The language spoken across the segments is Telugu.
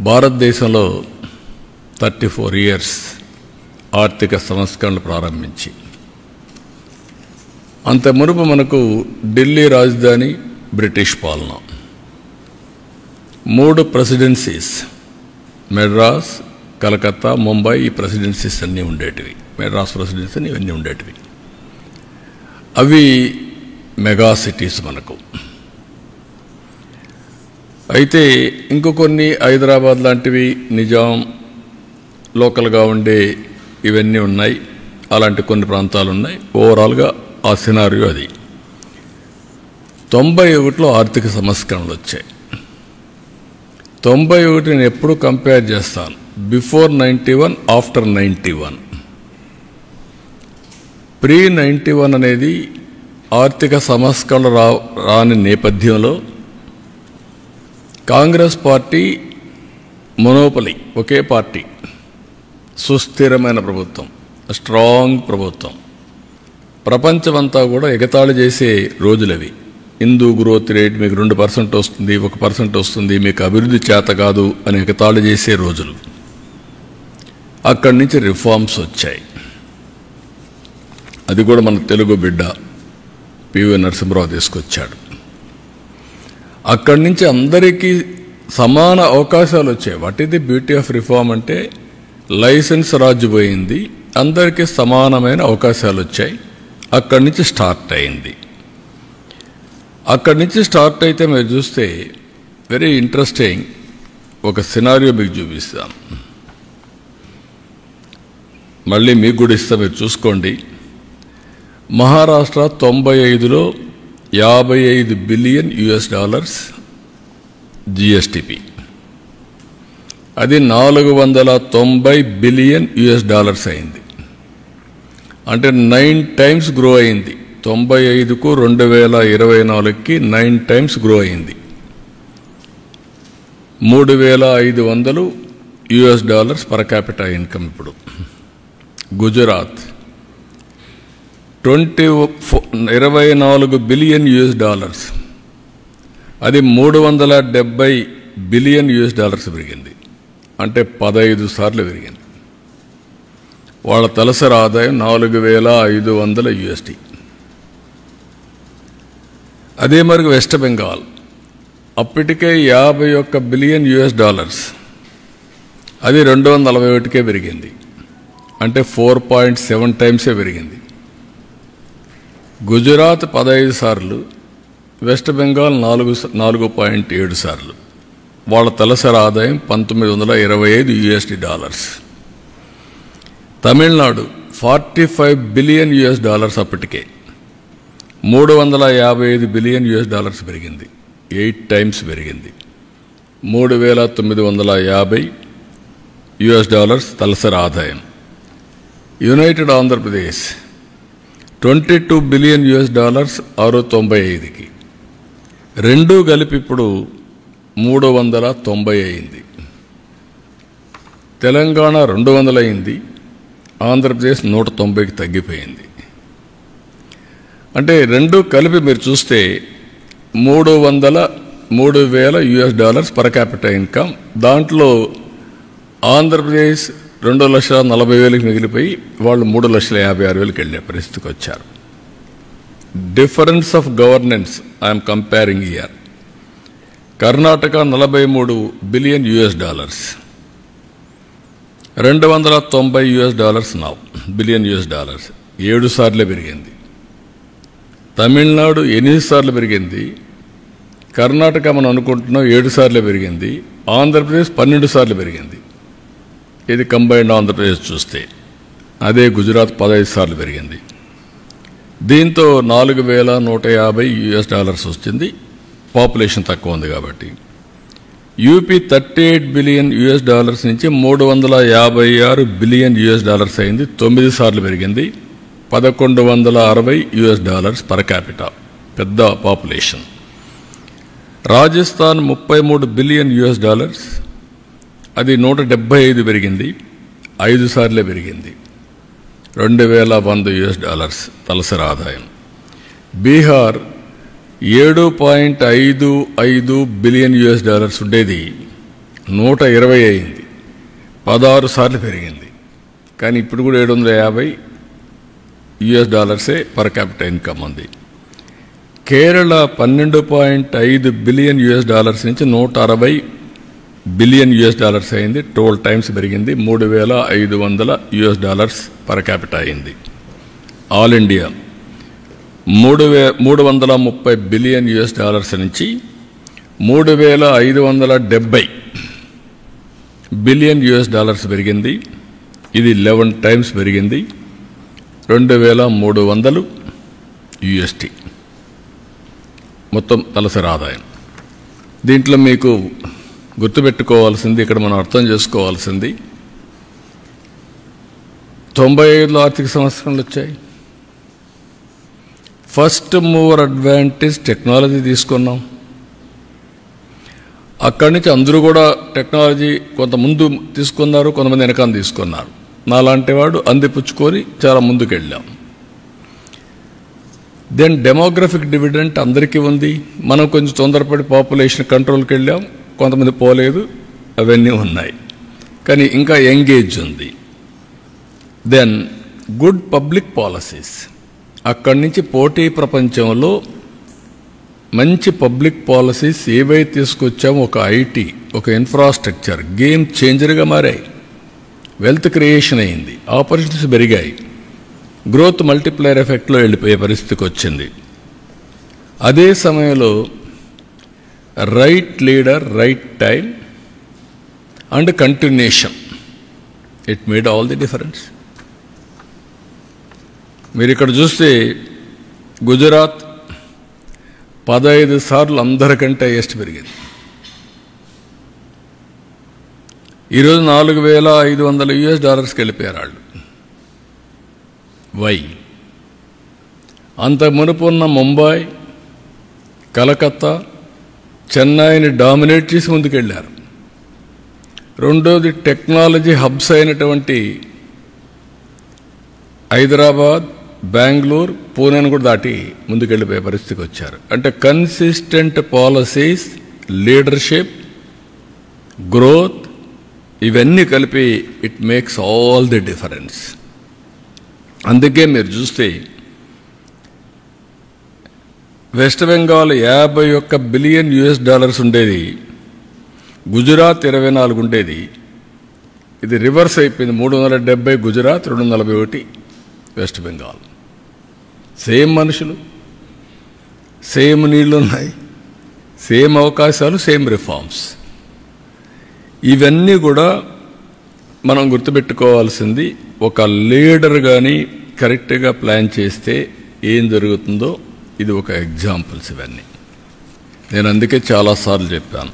భారతదేశంలో 34 ఇయర్స్ ఆర్థిక సంస్కరణలు ప్రారంభించి అంత మునుపు మనకు ఢిల్లీ రాజధాని బ్రిటిష్ పాలన, 3 ప్రెసిడెన్సీస్ మెడ్రాస్, కలకత్తా, ముంబై, ఈ ప్రెసిడెన్సీస్ అన్నీ ఉండేటివి. మెడ్రాస్ ప్రెసిడెన్సీ ఇవన్నీ ఉండేటివి. అవి మెగా సిటీస్ మనకు. అయితే ఇంకో కొన్ని హైదరాబాద్ లాంటివి, నిజాం లోకల్గా ఉండే ఇవన్నీ ఉన్నాయి. అలాంటి కొన్ని ప్రాంతాలు ఉన్నాయి. ఓవరాల్గా ఆ సినారియో అది. 91లో ఆర్థిక సంస్కరణలు వచ్చాయి. 91 నేను ఎప్పుడు కంపేర్ చేస్తాను, బిఫోర్ 91, ఆఫ్టర్ 91. ప్రీ 91 అనేది ఆర్థిక సంస్కరణలు రాని నేపథ్యంలో కాంగ్రెస్ పార్టీ మొనోపలి, ఒకే పార్టీ, సుస్థిరమైన ప్రభుత్వం, స్ట్రాంగ్ ప్రభుత్వం, ప్రపంచమంతా కూడా ఎగతాళి చేసే రోజులవి. హిందూ గ్రోత్ రేట్ మీకు 2% వస్తుంది, 1% వస్తుంది, మీకు అభివృద్ధి చేత కాదు అని ఎగతాళి చేసే రోజులు. అక్కడి నుంచి రిఫార్మ్స్ వచ్చాయి. అది కూడా మన తెలుగు బిడ్డ పివి నరసింహరావు తీసుకొచ్చాడు. అక్కడి నుంచి అందరికీ సమాన అవకాశాలు వచ్చాయి. What is the beauty of reform అంటే, లైసెన్స్ రాజు పోయింది, అందరికీ సమానమైన అవకాశాలు వచ్చాయి. అక్కడి నుంచి స్టార్ట్ అయింది. అక్కడి నుంచి స్టార్ట్ అయితే మీరు చూస్తే వెరీ ఇంట్రెస్టింగ్ ఒక సినారియో మీకు చూపిస్తాను. మళ్ళీ మీకు కూడా ఇస్తా, మీరు చూసుకోండి. మహారాష్ట్ర 95లో $55 బిలియన్ జిఎస్టిపి, అది $490 బిలియన్ అయింది. అంటే 9 టైమ్స్ గ్రో అయింది. 95కు 2024కి 9 టైమ్స్ గ్రో అయింది. $3,500 పర్ క్యాపిటల్ ఇన్కమ్. ఇప్పుడు గుజరాత్ 24 బిలియన్ అది $370 బిలియన్ పెరిగింది. అంటే 15 సార్లు పెరిగింది. వాళ్ళ తలసరి ఆదాయం $4,500. అదే మరి వెస్ట్ బెంగాల్ అప్పటికే $51 బిలియన్, అది 241కే పెరిగింది. అంటే 4.7 టైమ్సే పెరిగింది. గుజరాత్ 15 సార్లు, వెస్ట్ బెంగాల్ 4.7 సార్లు. వాళ్ళ తలసరి ఆదాయం $1,925. తమిళనాడు 45 బిలియన్ అప్పటికే, $355 బిలియన్ పెరిగింది. 8 టైమ్స్ పెరిగింది. $3,950 తలసరి ఆదాయం. యునైటెడ్ ఆంధ్రప్రదేశ్ 22 బిలియన్ $695కి, రెండూ కలిపి ఇప్పుడు 390 అయింది. తెలంగాణ 200 అయింది. ఆంధ్రప్రదేశ్ 190కి తగ్గిపోయింది. అంటే రెండూ కలిపి మీరు చూస్తే $3,000 పర్ క్యాపిటల్ ఇన్కమ్. దాంట్లో ఆంధ్రప్రదేశ్ 2,40,000కి మిగిలిపోయి వాళ్ళు 3,56,000కి వెళ్ళే పరిస్థితికి వచ్చారు. Difference of governance I'm comparing year. Karnataka 43 billion $290 now billion 7 సార్లే పెరిగింది. తమిళనాడు 8 సార్లు పెరిగింది. కర్ణాటక మనం అనుకుంటున్నాం 7 సార్లే పెరిగింది. ఆంధ్రప్రదేశ్ 12 సార్లు పెరిగింది. ఇది కంబైన్డ్ ఆంధ్రప్రదేశ్ చూస్తే. అదే గుజరాత్ 15 సార్లు పెరిగింది. దీంతో $4,150 వచ్చింది. పాపులేషన్ తక్కువ ఉంది కాబట్టి. యూపీ 38 బిలియన్ నుంచి $356 బిలియన్ అయింది. 9 సార్లు పెరిగింది. $1,160 పర్ క్యాపిటా, పెద్ద పాపులేషన్. రాజస్థాన్ 33 బిలియన్ అది 175 పెరిగింది. 5 సార్లే పెరిగింది. $2,100 తలసరి ఆదాయం. బీహార్ 7.55 బిలియన్ ఉండేది 120 అయింది, 16 సార్లు పెరిగింది. కానీ ఇప్పుడు కూడా $750 పర్ క్యాపిటల్ ఇన్కమ్ ఉంది. కేరళ $12.5 బిలియన్ నుంచి $160 బిలియన్ అయింది. 12 టైమ్స్ పెరిగింది. $3,500 పర్ క్యాపిటల్ అయింది. ఆల్ ఇండియా $330 బిలియన్ నుంచి $3,570 బిలియన్ పెరిగింది. ఇది 11 టైమ్స్ పెరిగింది. 2,300 USD మొత్తం తలసరి ఆదాయం. దీంట్లో మీకు గుర్తుపెట్టుకోవాల్సింది, ఇక్కడ మనం అర్థం చేసుకోవాల్సింది, 95లో ఆర్థిక సంవత్సరంలో వచ్చాయి. ఫస్ట్ మూవర్ అడ్వాంటేజ్ టెక్నాలజీ తీసుకున్నాం. అక్కడి నుంచి అందరూ కూడా టెక్నాలజీ కొంత ముందు తీసుకున్నారు, కొంతమంది వెనకాల తీసుకున్నారు. నాలాంటి వాడు అందిపుచ్చుకొని చాలా ముందుకు వెళ్ళాం. దెన్ డెమోగ్రఫిక్ డివిడెంట్ అందరికీ ఉంది. మనం కొంచెం తొందరపడి పాపులేషన్ కంట్రోల్కి వెళ్ళాం, కొంతమంది పోలేదు, అవన్నీ ఉన్నాయి. కానీ ఇంకా ఎంగేజ్ ఉంది. దెన్ గుడ్ పబ్లిక్ పాలసీస్, అక్కడి నుంచి పోటీ ప్రపంచంలో మంచి పబ్లిక్ పాలసీస్ ఏవైతే తీసుకొచ్చామో, ఒక ఐటీ, ఒక ఇన్ఫ్రాస్ట్రక్చర్ గేమ్ చేంజర్గా మారాయి. వెల్త్ క్రియేషన్ అయింది, ఆపర్చునిటీస్ పెరిగాయి, గ్రోత్ మల్టిప్లైర్ ఎఫెక్ట్లో వెళ్ళిపోయే పరిస్థితికి వచ్చింది. అదే సమయంలో right leader, right time and continuation, it made all the difference. మీరు ఇక్కడ చూస్తే గుజరాత్ 15 సార్లు అందరికంటే హైయెస్ట్ పెరిగింది. ఈరోజు $4,500 వెళ్ళిపోయారు వాళ్ళు. వై? అంత మునుపున్న ముంబై, కలకత్తా, చెన్నైని డామినేట్ చేసి ముందుకెళ్ళారు. రెండోది టెక్నాలజీ హబ్స్ అయినటువంటి హైదరాబాద్, బెంగళూరు, పూణేను కూడా దాటి ముందుకెళ్ళిపోయే పరిస్థితికి వచ్చారు. అంటే కన్సిస్టెంట్ పాలసీస్, లీడర్షిప్, గ్రోత్, ఇవన్నీ కలిపి it makes all the difference. అందుకే మీరు చూస్తే వెస్ట్ బెంగాల్ $51 బిలియన్ ఉండేది, గుజరాత్ 24 ఉండేది. ఇది రివర్స్ అయిపోయింది. 370 గుజరాత్, 241 వెస్ట్ బెంగాల్. సేమ్ మనుషులు, సేమ్ నీళ్లు ఉన్నాయి, సేమ్ అవకాశాలు, సేమ్ రిఫార్మ్స్. ఇవన్నీ కూడా మనం గుర్తుపెట్టుకోవాల్సింది. ఒక లీడర్ కానీ కరెక్ట్గా ప్లాన్ చేస్తే ఏం జరుగుతుందో ఇది ఒక ఎగ్జాంపుల్స్. ఇవన్నీ నేను అందుకే చాలాసార్లు చెప్పాను,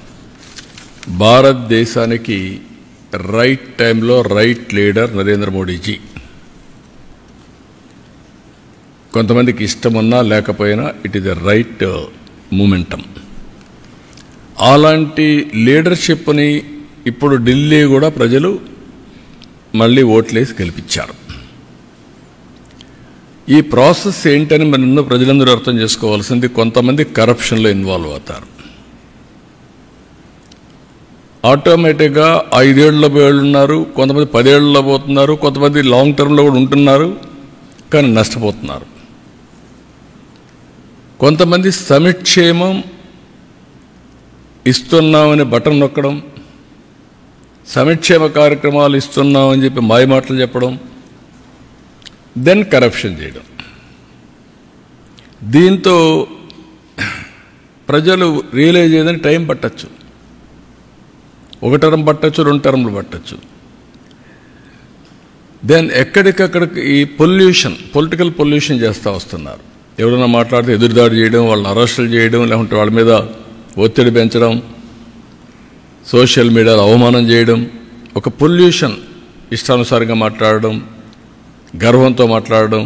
భారతదేశానికి రైట్ టైంలో రైట్ లీడర్ నరేంద్ర మోడీజీ. కొంతమందికి ఇష్టమున్నా లేకపోయినా it is the right momentum. అలాంటి లీడర్షిప్ని ఇప్పుడు ఢిల్లీ కూడా ప్రజలు మళ్ళీ ఓట్లేసి గెలిపించారు. ఈ ప్రాసెస్ ఏంటని మన ప్రజలందరూ అర్థం చేసుకోవాల్సింది. కొంతమంది కరప్షన్లో ఇన్వాల్వ్ అవుతారు. ఆటోమేటిక్గా 5 ఏళ్లలో పోయిన్నారు, కొంతమంది 10 ఏళ్లలో పోతున్నారు, కొంతమంది లాంగ్ టర్మ్లో కూడా ఉంటున్నారు, కానీ నష్టపోతున్నారు. కొంతమంది సమిక్షేమం ఇస్తున్నామని బటన్ నొక్కడం, సమిక్షేమ కార్యక్రమాలు ఇస్తున్నామని చెప్పి మాయమాటలు చెప్పడం, దెన్ కరప్షన్ చేయడం. దీంతో ప్రజలు రియలైజ్ అయ్యేదని టైం పట్టచ్చు. 1 టర్మ్ పట్టచ్చు, 2 టర్మ్లు పట్టచ్చు. దెన్ ఎక్కడికక్కడికి ఈ పొలిటికల్ పొల్యూషన్ చేస్తూ వస్తున్నారు. ఎవరైనా మాట్లాడితే ఎదురుదాడి చేయడం, వాళ్ళని అరెస్టులు చేయడం, లేకుంటే వాళ్ళ మీద ఒత్తిడి పెంచడం, సోషల్ మీడియాలో అవమానం చేయడం, ఒక పొల్యూషన్, ఇష్టానుసారంగా మాట్లాడడం, గర్వంతో మాట్లాడడం,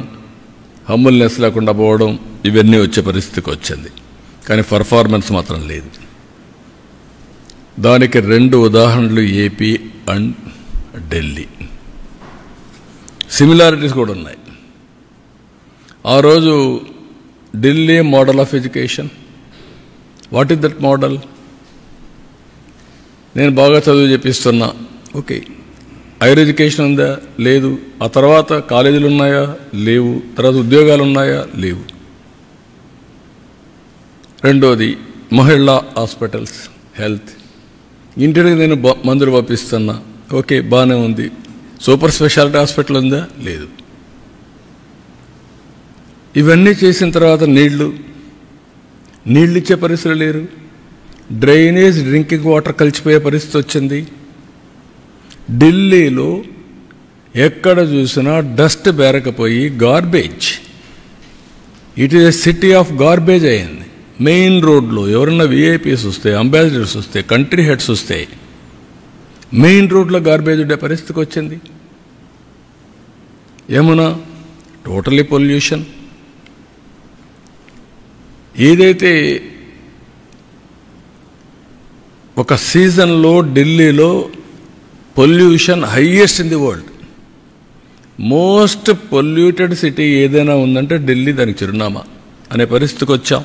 హంబుల్నెస్ లేకుండా పోవడం, ఇవన్నీ వచ్చే పరిస్థితికి వచ్చింది. కానీ పర్ఫార్మెన్స్ మాత్రం లేదు. దానికి 2 ఉదాహరణలు ఏపీ అండ్ ఢిల్లీ. సిమిలారిటీస్ కూడా ఉన్నాయి. ఆ రోజు Delhi model of education, what is that model? నేను బాగా చదువు చెప్పిస్తున్నా, ఓకే. హైయర్ ఎడ్యుకేషన్ ఉందా? లేదు. ఆ తర్వాత కాలేజీలు ఉన్నాయా? లేవు. తర్వాత ఉద్యోగాలు ఉన్నాయా? లేవు. రెండోది మహిళా హాస్పిటల్స్, హెల్త్. ఇంటికి నేను మందులు పంపిస్తున్నా, ఓకే, బాగానే ఉంది. సూపర్ స్పెషాలిటీ హాస్పిటల్ ఉందా? లేదు. ఇవన్నీ చేసిన తర్వాత నీళ్లు ఇచ్చే పరిస్థితులు లేరు. డ్రైనేజ్, డ్రింకింగ్ వాటర్ కలిసిపోయే పరిస్థితి వచ్చింది. ఢిల్లీలో ఎక్కడ చూసినా డస్ట్ బేరకపోయి garbage, it is a city of garbage అయింది. మెయిన్ రోడ్లో ఎవరన్నా విఐపీస్ వస్తే, అంబాసిడర్స్ వస్తే, కంట్రీ హెడ్స్ వస్తే మెయిన్ రోడ్లో గార్బేజ్ ఉండే పరిస్థితికి వచ్చింది. Yamuna totally pollution. ఏదైతే ఒక సీజన్లో ఢిల్లీలో pollution highest in the world, most polluted city ఏదైనా ఉందంటే ఢిల్లీ దానికి చిరునామా అనే పరిస్థితికి వచ్చాం.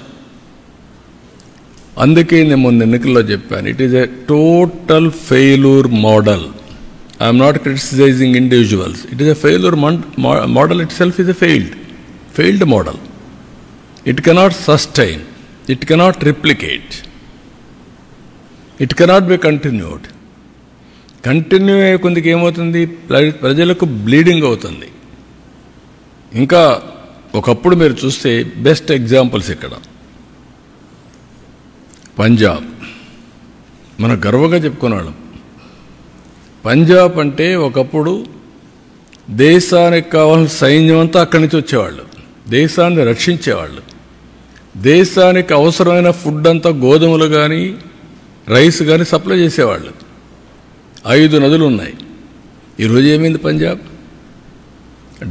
అందుకే నేను మొన్న ఎన్నికల్లో చెప్పాను, it is a total failure model. I'm not criticizing individuals. It is a failure model. ఇట్ సెల్ఫ్ is a failed model. It cannot sustain, it cannot replicate, it cannot be continued. Continue అయ్యే కొందికి ఏమవుతుంది? ప్రజలకు బ్లీడింగ్ అవుతుంది. ఇంకా ఒకప్పుడు మీరు చూస్తే బెస్ట్ ఎగ్జాంపుల్స్ ఇక్కడ పంజాబ్, మనం గర్వంగా చెప్పుకున్నాళ్ళం. పంజాబ్ అంటే ఒకప్పుడు దేశానికి కావాల్సిన సైన్యం అంతా అక్కడి నుంచి వచ్చేవాళ్ళు, దేశాన్ని రక్షించేవాళ్ళు. దేశానికి అవసరమైన ఫుడ్ అంతా గోధుమలు కానీ రైస్ కానీ సప్లై చేసేవాళ్ళు. 5 నదులు ఉన్నాయి. ఈరోజు ఏమైంది పంజాబ్?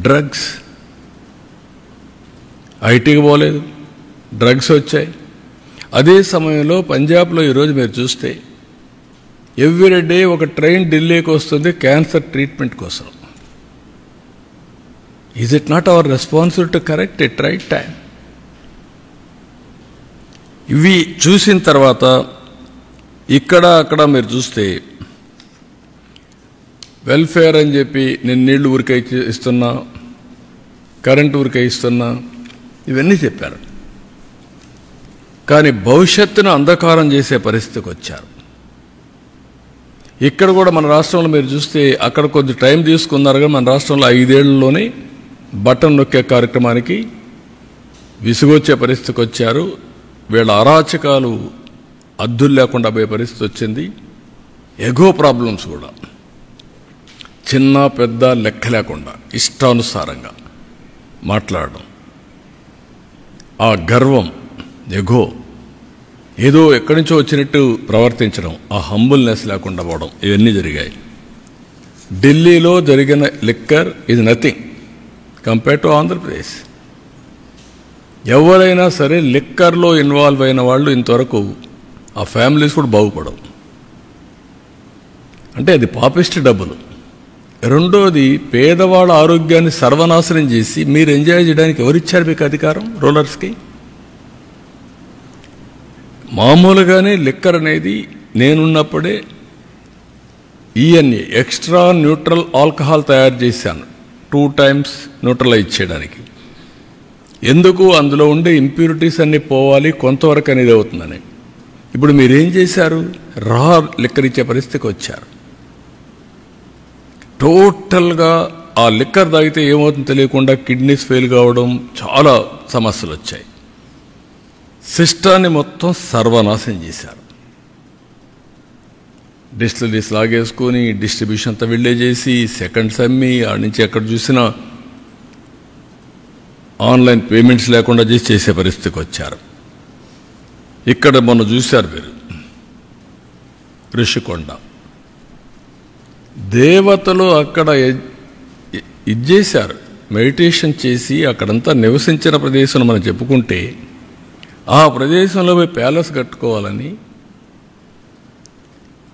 డ్రగ్స్. ఐటీకి పోలేదు, డ్రగ్స్ వచ్చాయి. అదే సమయంలో పంజాబ్లో ఈరోజు మీరు చూస్తే ఎవ్రీడే ఒక ట్రైన్ ఢిల్లీకి వస్తుంది క్యాన్సర్ ట్రీట్మెంట్ కోసం. Is it not our responsibility to correct it right time? ఇవి చూసిన తర్వాత ఇక్కడ అక్కడ మీరు చూస్తే వెల్ఫేర్ అని చెప్పి నేను నీళ్లు ఊరికే ఇస్తున్నా, కరెంటు ఊరికే ఇస్తున్నా, ఇవన్నీ చెప్పారు. కానీ భవిష్యత్తును అంధకారం చేసే పరిస్థితికి వచ్చారు. ఇక్కడ కూడా మన రాష్ట్రంలో మీరు చూస్తే అక్కడ కొద్ది టైం తీసుకున్నారు, కానీ మన రాష్ట్రంలో 5 ఏళ్లలోనే బటన్ నొక్కే కార్యక్రమానికి విసుగొచ్చే పరిస్థితికి వచ్చారు. వీళ్ళ అరాచకాలు అద్దులు లేకుండా పోయే పరిస్థితి వచ్చింది. ఎగో ప్రాబ్లమ్స్ కూడా చిన్న పెద్ద లెక్క లేకుండా ఇష్టానుసారంగా మాట్లాడడం, ఆ గర్వం, ఎగో, ఏదో ఎక్కడి నుంచో వచ్చినట్టు ప్రవర్తించడం, ఆ హంబుల్నెస్ లేకుండా పోవడం, ఇవన్నీ జరిగాయి. ఢిల్లీలో జరిగిన liquor is nothing compare to Andhra Pradesh. ఎవరైనా సరే లిక్కర్లో ఇన్వాల్వ్ అయిన వాళ్ళు ఇంతవరకు ఆ ఫ్యామిలీస్ కూడా బాగుపడవు. అంటే అది పాపిస్ట్ డబ్బులు. రెండోది, పేదవాళ్ళ ఆరోగ్యాన్ని సర్వనాశనం చేసి మీరు ఎంజాయ్ చేయడానికి ఎవరిచ్చారు మీకు అధికారం? రూలర్స్కి. మామూలుగానే లిక్కర్ అనేది నేనున్నప్పుడే ఈఎన్ఏ ఎక్స్ట్రా న్యూట్రల్ ఆల్కహాల్ తయారు చేశాను 2 times న్యూట్రలైజ్ చేయడానికి. ఎందుకు? అందులో ఉండే ఇంప్యూరిటీస్ అన్నీ పోవాలి, కొంతవరకు అనేది అవుతుందని. ఇప్పుడు మీరేం చేశారు? రా లిక్కర్ ఇచ్చే పరిస్థితికి వచ్చారు. టోటల్గా ఆ లిక్కర్ తాగితే ఏమవుతుందో తెలియకుండా కిడ్నీస్ ఫెయిల్ కావడం, చాలా సమస్యలు వచ్చాయి. సిస్టాన్ని మొత్తం సర్వనాశనం చేశారు. డిస్టిలరీస్ లాగేసుకొని డిస్ట్రిబ్యూషన్ అంతా వెళ్ళే చేసి సెకండ్స్ అమ్మి ఆడ నుంచి ఎక్కడ చూసినా ఆన్లైన్ పేమెంట్స్ లేకుండా చేసే పరిస్థితికి వచ్చారు. ఇక్కడ మొన్న చూశారు మీరు ఋషికొండ, దేవతలు అక్కడ ఇది చేశారు, మెడిటేషన్ చేసి అక్కడంతా నివసించిన ప్రదేశం మనం చెప్పుకుంటే ఆ ప్రదేశంలో పోయి ప్యాలెస్ కట్టుకోవాలని,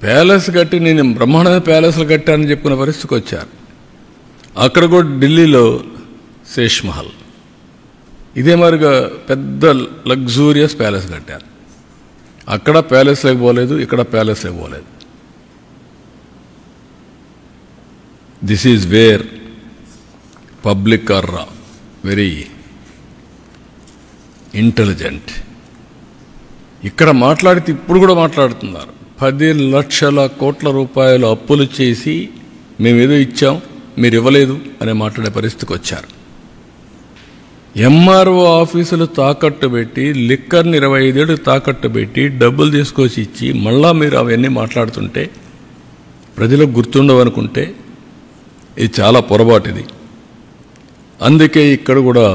ప్యాలెస్ కట్టి నేను బ్రహ్మాండమైన ప్యాలెస్లు కట్టానని చెప్పుకునే పరిస్థితికి వచ్చారు. అక్కడ కూడా ఢిల్లీలో శేష్ మహల్ ఇదే మరిగా పెద్ద లగ్జూరియస్ ప్యాలెస్ కట్టారు. అక్కడ ప్యాలెస్లోకి పోలేదు, ఇక్కడ ప్యాలెస్లోకి పోలేదు. This is where public are very intelligent. ఇక్కడ మాట్లాడితే ఇప్పుడు కూడా మాట్లాడుతున్నారు. 10 లక్షల కోట్ల రూపాయలు అప్పులు చేసి మేమేదో ఇచ్చాం, మీరు ఇవ్వలేదు అనే మాట్లాడే పరిస్థితికి వచ్చారు. ఎంఆర్ఓ ఆఫీసులు తాకట్టు పెట్టి, లిక్కర్ని 25 ఏళ్ళు తాకట్టు పెట్టి డబ్బులు తీసుకొచ్చి ఇచ్చి మళ్ళా మీరు అవన్నీ మాట్లాడుతుంటే ప్రజలకు గుర్తుండవనుకుంటే ఇది చాలా పొరపాటిది. అందుకే ఇక్కడ కూడా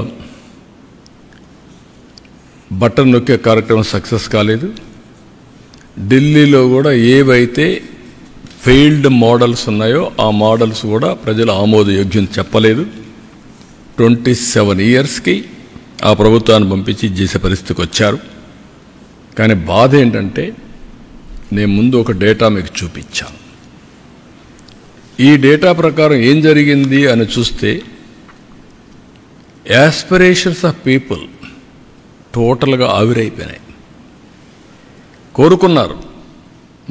బటన్ నొక్కే కార్యక్రమం సక్సెస్ కాలేదు. ఢిల్లీలో కూడా ఏవైతే ఫెయిల్డ్ మోడల్స్ ఉన్నాయో ఆ మోడల్స్ కూడా ప్రజలు ఆమోదయోగ్యం చెప్పలేదు. 27 ఇయర్స్కి ఆ ప్రభుత్వాన్ని పంపించి చేసే పరిస్థితికి వచ్చారు. కానీ బాధ ఏంటంటే నేను ముందు ఒక డేటా మీకు చూపించాను. ఈ డేటా ప్రకారం ఏం జరిగింది అని చూస్తే యాస్పిరేషన్స్ ఆఫ్ పీపుల్ టోటల్గా ఆవిరైపోయినాయి. కోరుకున్నారు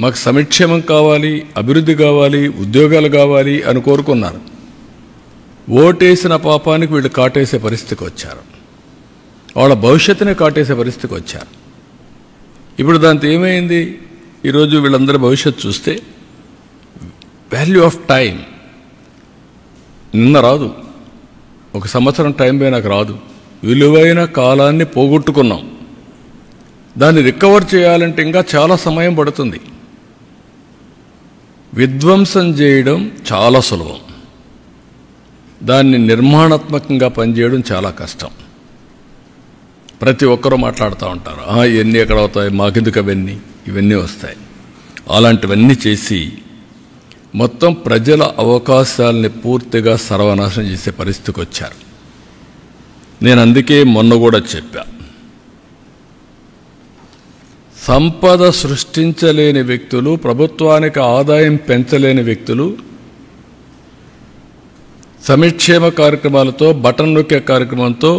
మాకు సంక్షేమం కావాలి, అభివృద్ధి కావాలి, ఉద్యోగాలు కావాలి అని కోరుకున్నారు. ఓటేసిన పాపానికి వీళ్ళు కాటేసే పరిస్థితికి వచ్చారు. వాళ్ళ భవిష్యత్తునే కాటేసే పరిస్థితికి వచ్చారు. ఇప్పుడు దాంతో ఏమైంది? ఈరోజు వీళ్ళందరి భవిష్యత్తు చూస్తే వాల్యూ ఆఫ్ టైం నిన్న రాదు, 1 సంవత్సరం టైం పోయినాక రాదు. విలువైన కాలాన్ని పోగొట్టుకున్నాం. దాన్ని రికవర్ చేయాలంటే ఇంకా చాలా సమయం పడుతుంది. విధ్వంసం చేయడం చాలా సులభం, దాన్ని నిర్మాణాత్మకంగా పనిచేయడం చాలా కష్టం. ప్రతి ఒక్కరూ మాట్లాడుతూ ఉంటారు, ఇవన్నీ ఎక్కడ అవుతాయి, మాకెందుకు ఇవన్నీ వస్తాయి. అలాంటివన్నీ చేసి మొత్తం ప్రజల అవకాశాలని పూర్తిగా సర్వనాశనం చేసే పరిస్థితికి వచ్చారు. నేను అందుకే మొన్న కూడా చెప్పా, సంపద సృష్టించలేని వ్యక్తులు, ప్రభుత్వానికి ఆదాయం పెంచలేని వ్యక్తులు సంక్షేమ కార్యక్రమాలతో, బటన్ నొక్కే కార్యక్రమంతో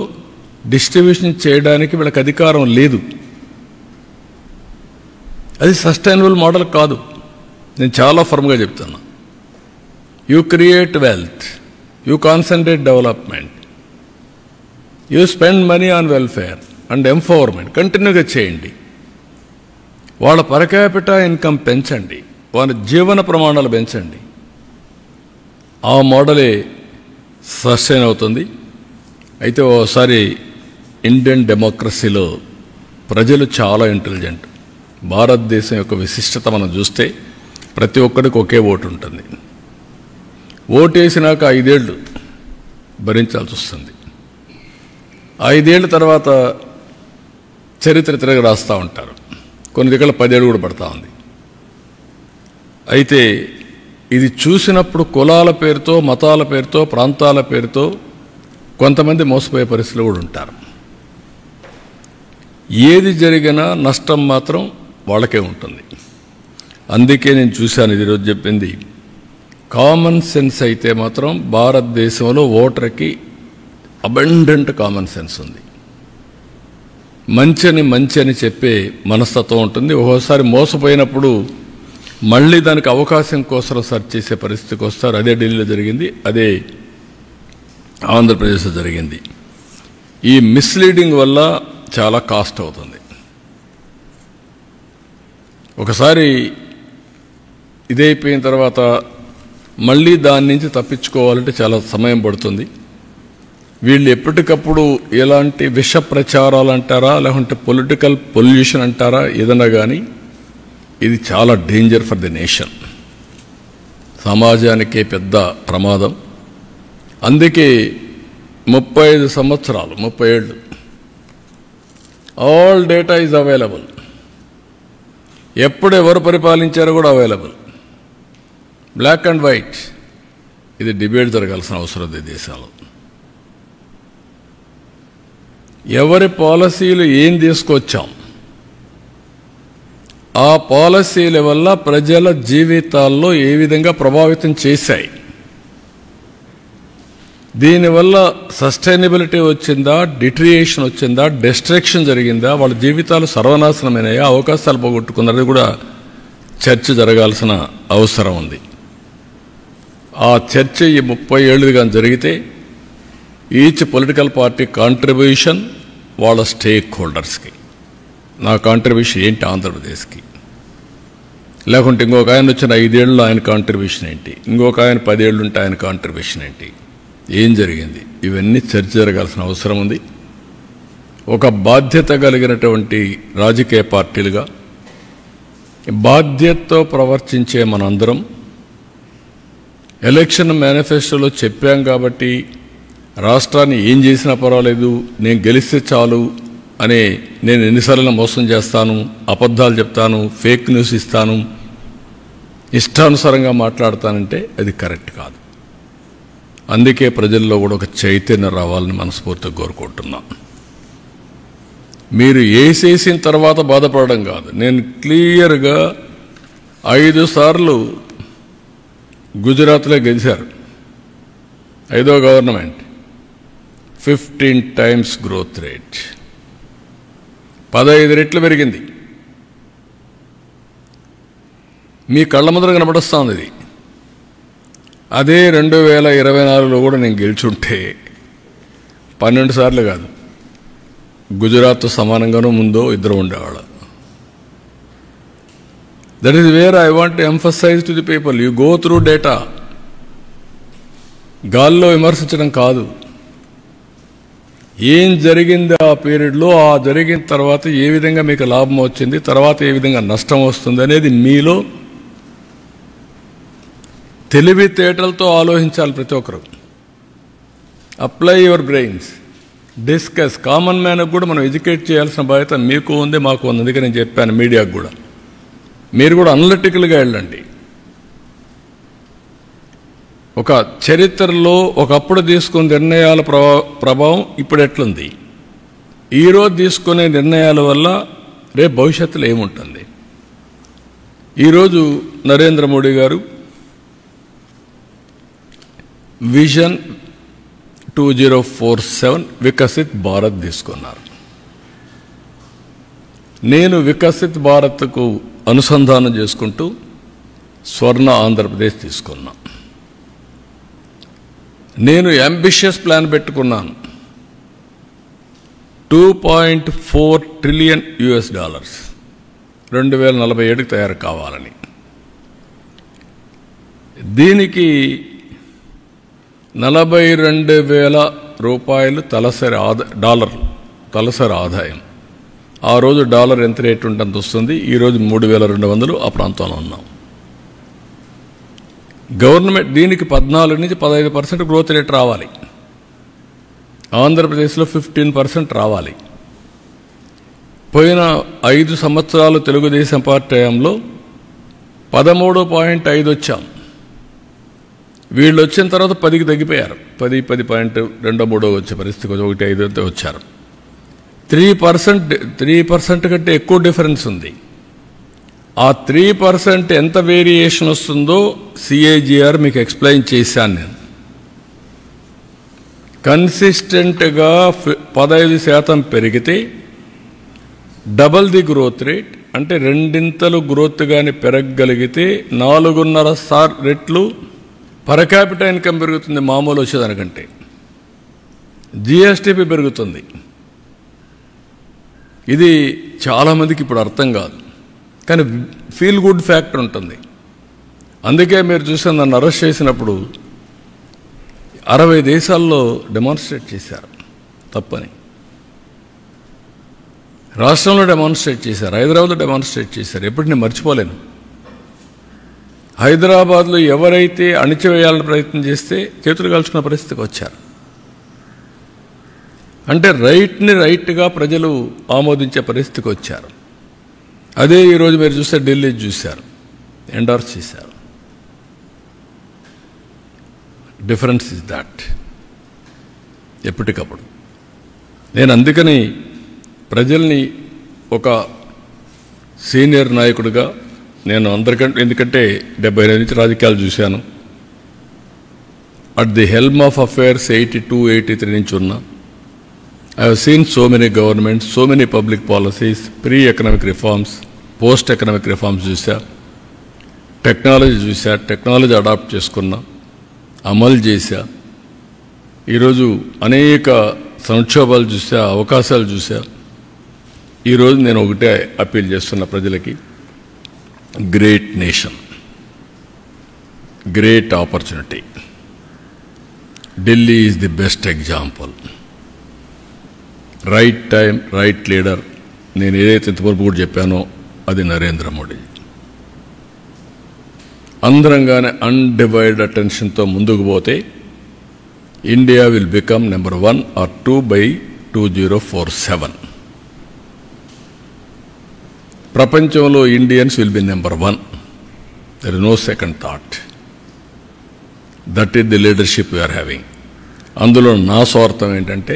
డిస్ట్రిబ్యూషన్ చేయడానికి వీళ్ళకి అధికారం లేదు. అది సస్టైనబుల్ మోడల్ కాదు. నేను చాలా ఫర్మ్గా చెప్తున్నా. You create wealth, you concentrate development, you spend money on welfare and empowerment. కంటిన్యూగా చేయండి. వాళ్ళ పర్ క్యాపిటా ఇన్కమ్ పెంచండి, వాళ్ళ జీవన ప్రమాణాలు పెంచండి. ఆ మోడలే సస్టైన్ అవుతుంది. అయితే ఓసారి ఇండియన్ డెమోక్రసీలో ప్రజలు చాలా ఇంటెలిజెంట్. భారతదేశం యొక్క విశిష్టత మనం చూస్తే ప్రతి ఒక్కరికి ఒకే ఓటు ఉంటుంది. ఓటేసినాక 5 ఏళ్ళు భరించాల్సి వస్తుంది. 5 ఏళ్ళ తర్వాత చరిత్ర తిరగ రాస్తూ ఉంటారు. కొన్ని దగ్గర 10 ఏళ్ళు కూడా పడతా ఉంది. అయితే ఇది చూసినప్పుడు కులాల పేరుతో, మతాల పేరుతో, ప్రాంతాల పేరుతో కొంతమంది మోసపోయే పరిస్థితులు కూడా ఉంటారు. ఏది జరిగినా నష్టం మాత్రం వాళ్ళకే ఉంటుంది. అందుకే నేను చూశాను, ఈరోజు చెప్పింది కామన్ సెన్స్ అయితే మాత్రం భారతదేశంలో ఓటర్కి అబండెంట్ కామన్ సెన్స్ ఉంది. మంచి అని చెప్పే మనస్తత్వం ఉంటుంది. ఒక్కోసారి మోసపోయినప్పుడు మళ్ళీ దానికి అవకాశం కోసం సెర్చ్ చేసే పరిస్థితికి వస్తారు. అదే ఢిల్లీలో జరిగింది, అదే ఆంధ్రప్రదేశ్లో జరిగింది. ఈ మిస్లీడింగ్ వల్ల చాలా కాస్ట్ అవుతుంది. ఒకసారి ఇదైపోయిన తర్వాత మళ్ళీ దాని నుంచి తప్పించుకోవాలంటే చాలా సమయం పడుతుంది. వీళ్ళు ఎప్పటికప్పుడు ఎలాంటి విష ప్రచారాలు అంటారా, లేకుంటే పొలిటికల్ పొల్యూషన్ అంటారా, ఏదన్నా కానీ ఇది చాలా డేంజర్ ఫర్ ది నేషన్. సమాజానికే పెద్ద ప్రమాదం. అందుకే 35 సంవత్సరాలు, 30 ఏళ్ళు ఆల్ డేటా ఈజ్ అవైలబుల్. ఎప్పుడు ఎవరు పరిపాలించారో కూడా అవైలబుల్, బ్లాక్ అండ్ వైట్. ఇది డిబేట్ జరగాల్సిన అవసరం ఉంది దేశాల్లో. ఎవరి పాలసీలు ఏం తీసుకొచ్చాం, ఆ పాలసీల వల్ల ప్రజల జీవితాల్లో ఏ విధంగా ప్రభావితం చేశాయి, దీనివల్ల సస్టైనబిలిటీ వచ్చిందా, డిట్రియేషన్ వచ్చిందా, డిస్ట్రాక్షన్ జరిగిందా, వాళ్ళ జీవితాలు సర్వనాశనమైనాయా, అవకాశాలు పోగొట్టుకున్నది కూడా చర్చ జరగాల్సిన అవసరం ఉంది. ఆ చర్చ ఈ 30 ఏళ్ళుగా జరిగితే ఈచ్ పొలిటికల్ పార్టీ కాంట్రిబ్యూషన్ వాళ్ళ స్టేక్ హోల్డర్స్కి, నా కాంట్రిబ్యూషన్ ఏంటి ఆంధ్రప్రదేశ్కి, లేకుంటే ఇంకొక ఆయన వచ్చిన 5 ఏళ్ళు ఆయన కాంట్రిబ్యూషన్ ఏంటి, ఇంకొక ఆయన 10 ఏళ్ళు ఉంటే ఆయన కాంట్రిబ్యూషన్ ఏంటి, ఏం జరిగింది, ఇవన్నీ చర్చ జరగాల్సిన అవసరం ఉంది. ఒక బాధ్యత కలిగినటువంటి రాజకీయ పార్టీలుగా బాధ్యతతో ప్రవర్తించే మనందరం ఎలక్షన్ మేనిఫెస్టోలో చెప్పాం కాబట్టి రాష్ట్రాన్ని ఏం చేసినా పర్వాలేదు, నేను గెలిస్తే చాలు అనే, నేను ఎన్నిసార్లు మోసం చేస్తాను, అబద్ధాలు చెప్తాను, ఫేక్ న్యూస్ ఇస్తాను, ఇష్టానుసారంగా మాట్లాడతానంటే అది కరెక్ట్ కాదు. అందుకే ప్రజల్లో కూడా ఒక చైతన్యం రావాలని మనస్ఫూర్తిగా కోరుకుంటున్నాను. మీరు వేసేసిన తర్వాత బాధపడడం కాదు. నేను క్లియర్గా 5 సార్లు గుజరాత్లో గెలిచారు, 5వ గవర్నమెంట్, 15 times గ్రోత్ రేట్, 15 రెట్లు పెరిగింది. మీ కళ్ళ ముందర కనపడుస్తుంది ఇది. అదే 2024లో కూడా నేను గెలిచుంటే 12 సార్లు కాదు, గుజరాత్తో సమానంగానూ ముందో ఇద్దరు ఉండేవాళ్ళు. That is where I want to emphasize to the people. You go through data. గాల్లో విమర్శించడం కాదు. ఏం జరిగింది ఆ పీరియడ్లో, ఆ జరిగిన తర్వాత ఏ విధంగా మీకు లాభం వచ్చింది, తర్వాత ఏ విధంగా నష్టం వస్తుంది అనేది మీలో తెలివితేటలతో ఆలోచించాలి ప్రతి ఒక్కరు. Apply your brains, discuss. Common మ్యాన్కి కూడా మనం ఎడ్యుకేట్ చేయాల్సిన బాధ్యత మీకు ఉంది, మాకు ఉంది. అందుకే నేను చెప్పాను మీడియాకు కూడా, మీరు కూడా అనలిటికల్గా వెళ్ళండి. ఒక చరిత్రలో ఒకప్పుడు తీసుకున్న నిర్ణయాల ప్రభావం ఇప్పుడు ఎట్లుంది, ఈరోజు తీసుకునే నిర్ణయాల వల్ల రేపు భవిష్యత్తులో ఏముంటుంది. ఈరోజు నరేంద్ర మోడీ గారు విజన్ 2047 వికసిత్ భారత్ తీసుకున్నారు. నేను వికసిత్ భారత్కు అనుసంధానం చేసుకుంటూ స్వర్ణ ఆంధ్రప్రదేశ్ తీసుకున్నా. నేను అంబిషియస్ ప్లాన్ పెట్టుకున్నాను. $2.4 trillion 2047కి తయారు కావాలని. దీనికి 42,000 డాలర్లు తలసరి ఆదాయం. ఆ రోజు డాలర్ ఎంత రేటు ఉంటే అంత వస్తుంది. ఈరోజు 3,200 ఆ ప్రాంతంలో ఉన్నాం. గవర్నమెంట్ దీనికి 14 నుంచి 15% గ్రోత్ రేట్ రావాలి. ఆంధ్రప్రదేశ్లో 15% రావాలి. పోయిన 5 సంవత్సరాలు తెలుగుదేశం పార్టీ టైంలో 13.5 వచ్చాం. వీళ్ళు వచ్చిన తర్వాత 10కి తగ్గిపోయారు. 10.2 వచ్చే పరిస్థితి, 1.5 వచ్చారు. 3% కంటే ఎక్కువ డిఫరెన్స్ ఉంది. ఆ 3% ఎంత వేరియేషన్ వస్తుందో సిఏజిఆర్ మీకు ఎక్స్ప్లెయిన్ చేశాను నేను. కన్సిస్టెంట్గా 15% పెరిగితే డబల్ ది గ్రోత్ రేట్, అంటే 2 గ్రోత్ కానీ పెరగగలిగితే 4.5 రెట్లు పర్ క్యాపిటల్ ఇన్కమ్ పెరుగుతుంది. మామూలు వచ్చేదానికంటే జిఎస్టిపి పెరుగుతుంది. ఇది చాలామందికి ఇప్పుడు అర్థం కాదు, కానీ ఫీల్ గుడ్ ఫ్యాక్టర్ ఉంటుంది. అందుకే మీరు చూసిన నన్ను అరెస్ట్ చేసినప్పుడు 60 దేశాల్లో డెమాన్స్ట్రేట్ చేశారు తప్పని. రాష్ట్రంలో డెమాన్స్ట్రేట్ చేశారు, హైదరాబాద్లో డెమాన్స్ట్రేట్ చేశారు. ఎప్పుడు నేను మర్చిపోలేను. హైదరాబాద్లో ఎవరైతే అణిచివేయాలని ప్రయత్నం చేస్తే చేతులు కాల్చుకున్న పరిస్థితికి వచ్చారు. అంటే రైట్ని రైట్గా ప్రజలు ఆమోదించే పరిస్థితికి వచ్చారు. అదే ఈరోజు మీరు చూస్తే ఢిల్లీ చూశారు, ఎండార్స్ చేశారు. Difference is that. ఎప్పటికప్పుడు నేను అందుకని ప్రజల్ని ఒక సీనియర్ నాయకుడిగా నేను అందరికంటే, ఎందుకంటే 75 నుంచి రాజకీయాలు చూశాను. At the helm of affairs 82, 83 నుంచి ఉన్నా. I have seen so many governments, so many public policies, pre-economic reforms, post-economic reforms చూసా, టెక్నాలజీ చూసా, టెక్నాలజీ అడాప్ట్ చేసుకున్నా. అమలు చేశా. ఈరోజు అనేక సంక్షోభాలు చూసా, అవకాశాలు చూసా. ఈరోజు నేను ఒకటే అప్పీల్ చేస్తున్న ప్రజలకి, great nation, great opportunity. Delhi is the best example. Right time, right leader. నేను ఏదైతే ఇంతవరకు కూడా చెప్పానో అది నరేంద్ర మోడీ. అందరంగానే అన్డివైడెడ్ అటెన్షన్తో ముందుకు పోతే India will become number 1 or 2 by 2047. ప్రపంచంలో Indians will be number 1. There is no second thought. That is the leadership we're having. అందులో నా స్వార్థం ఏంటంటే,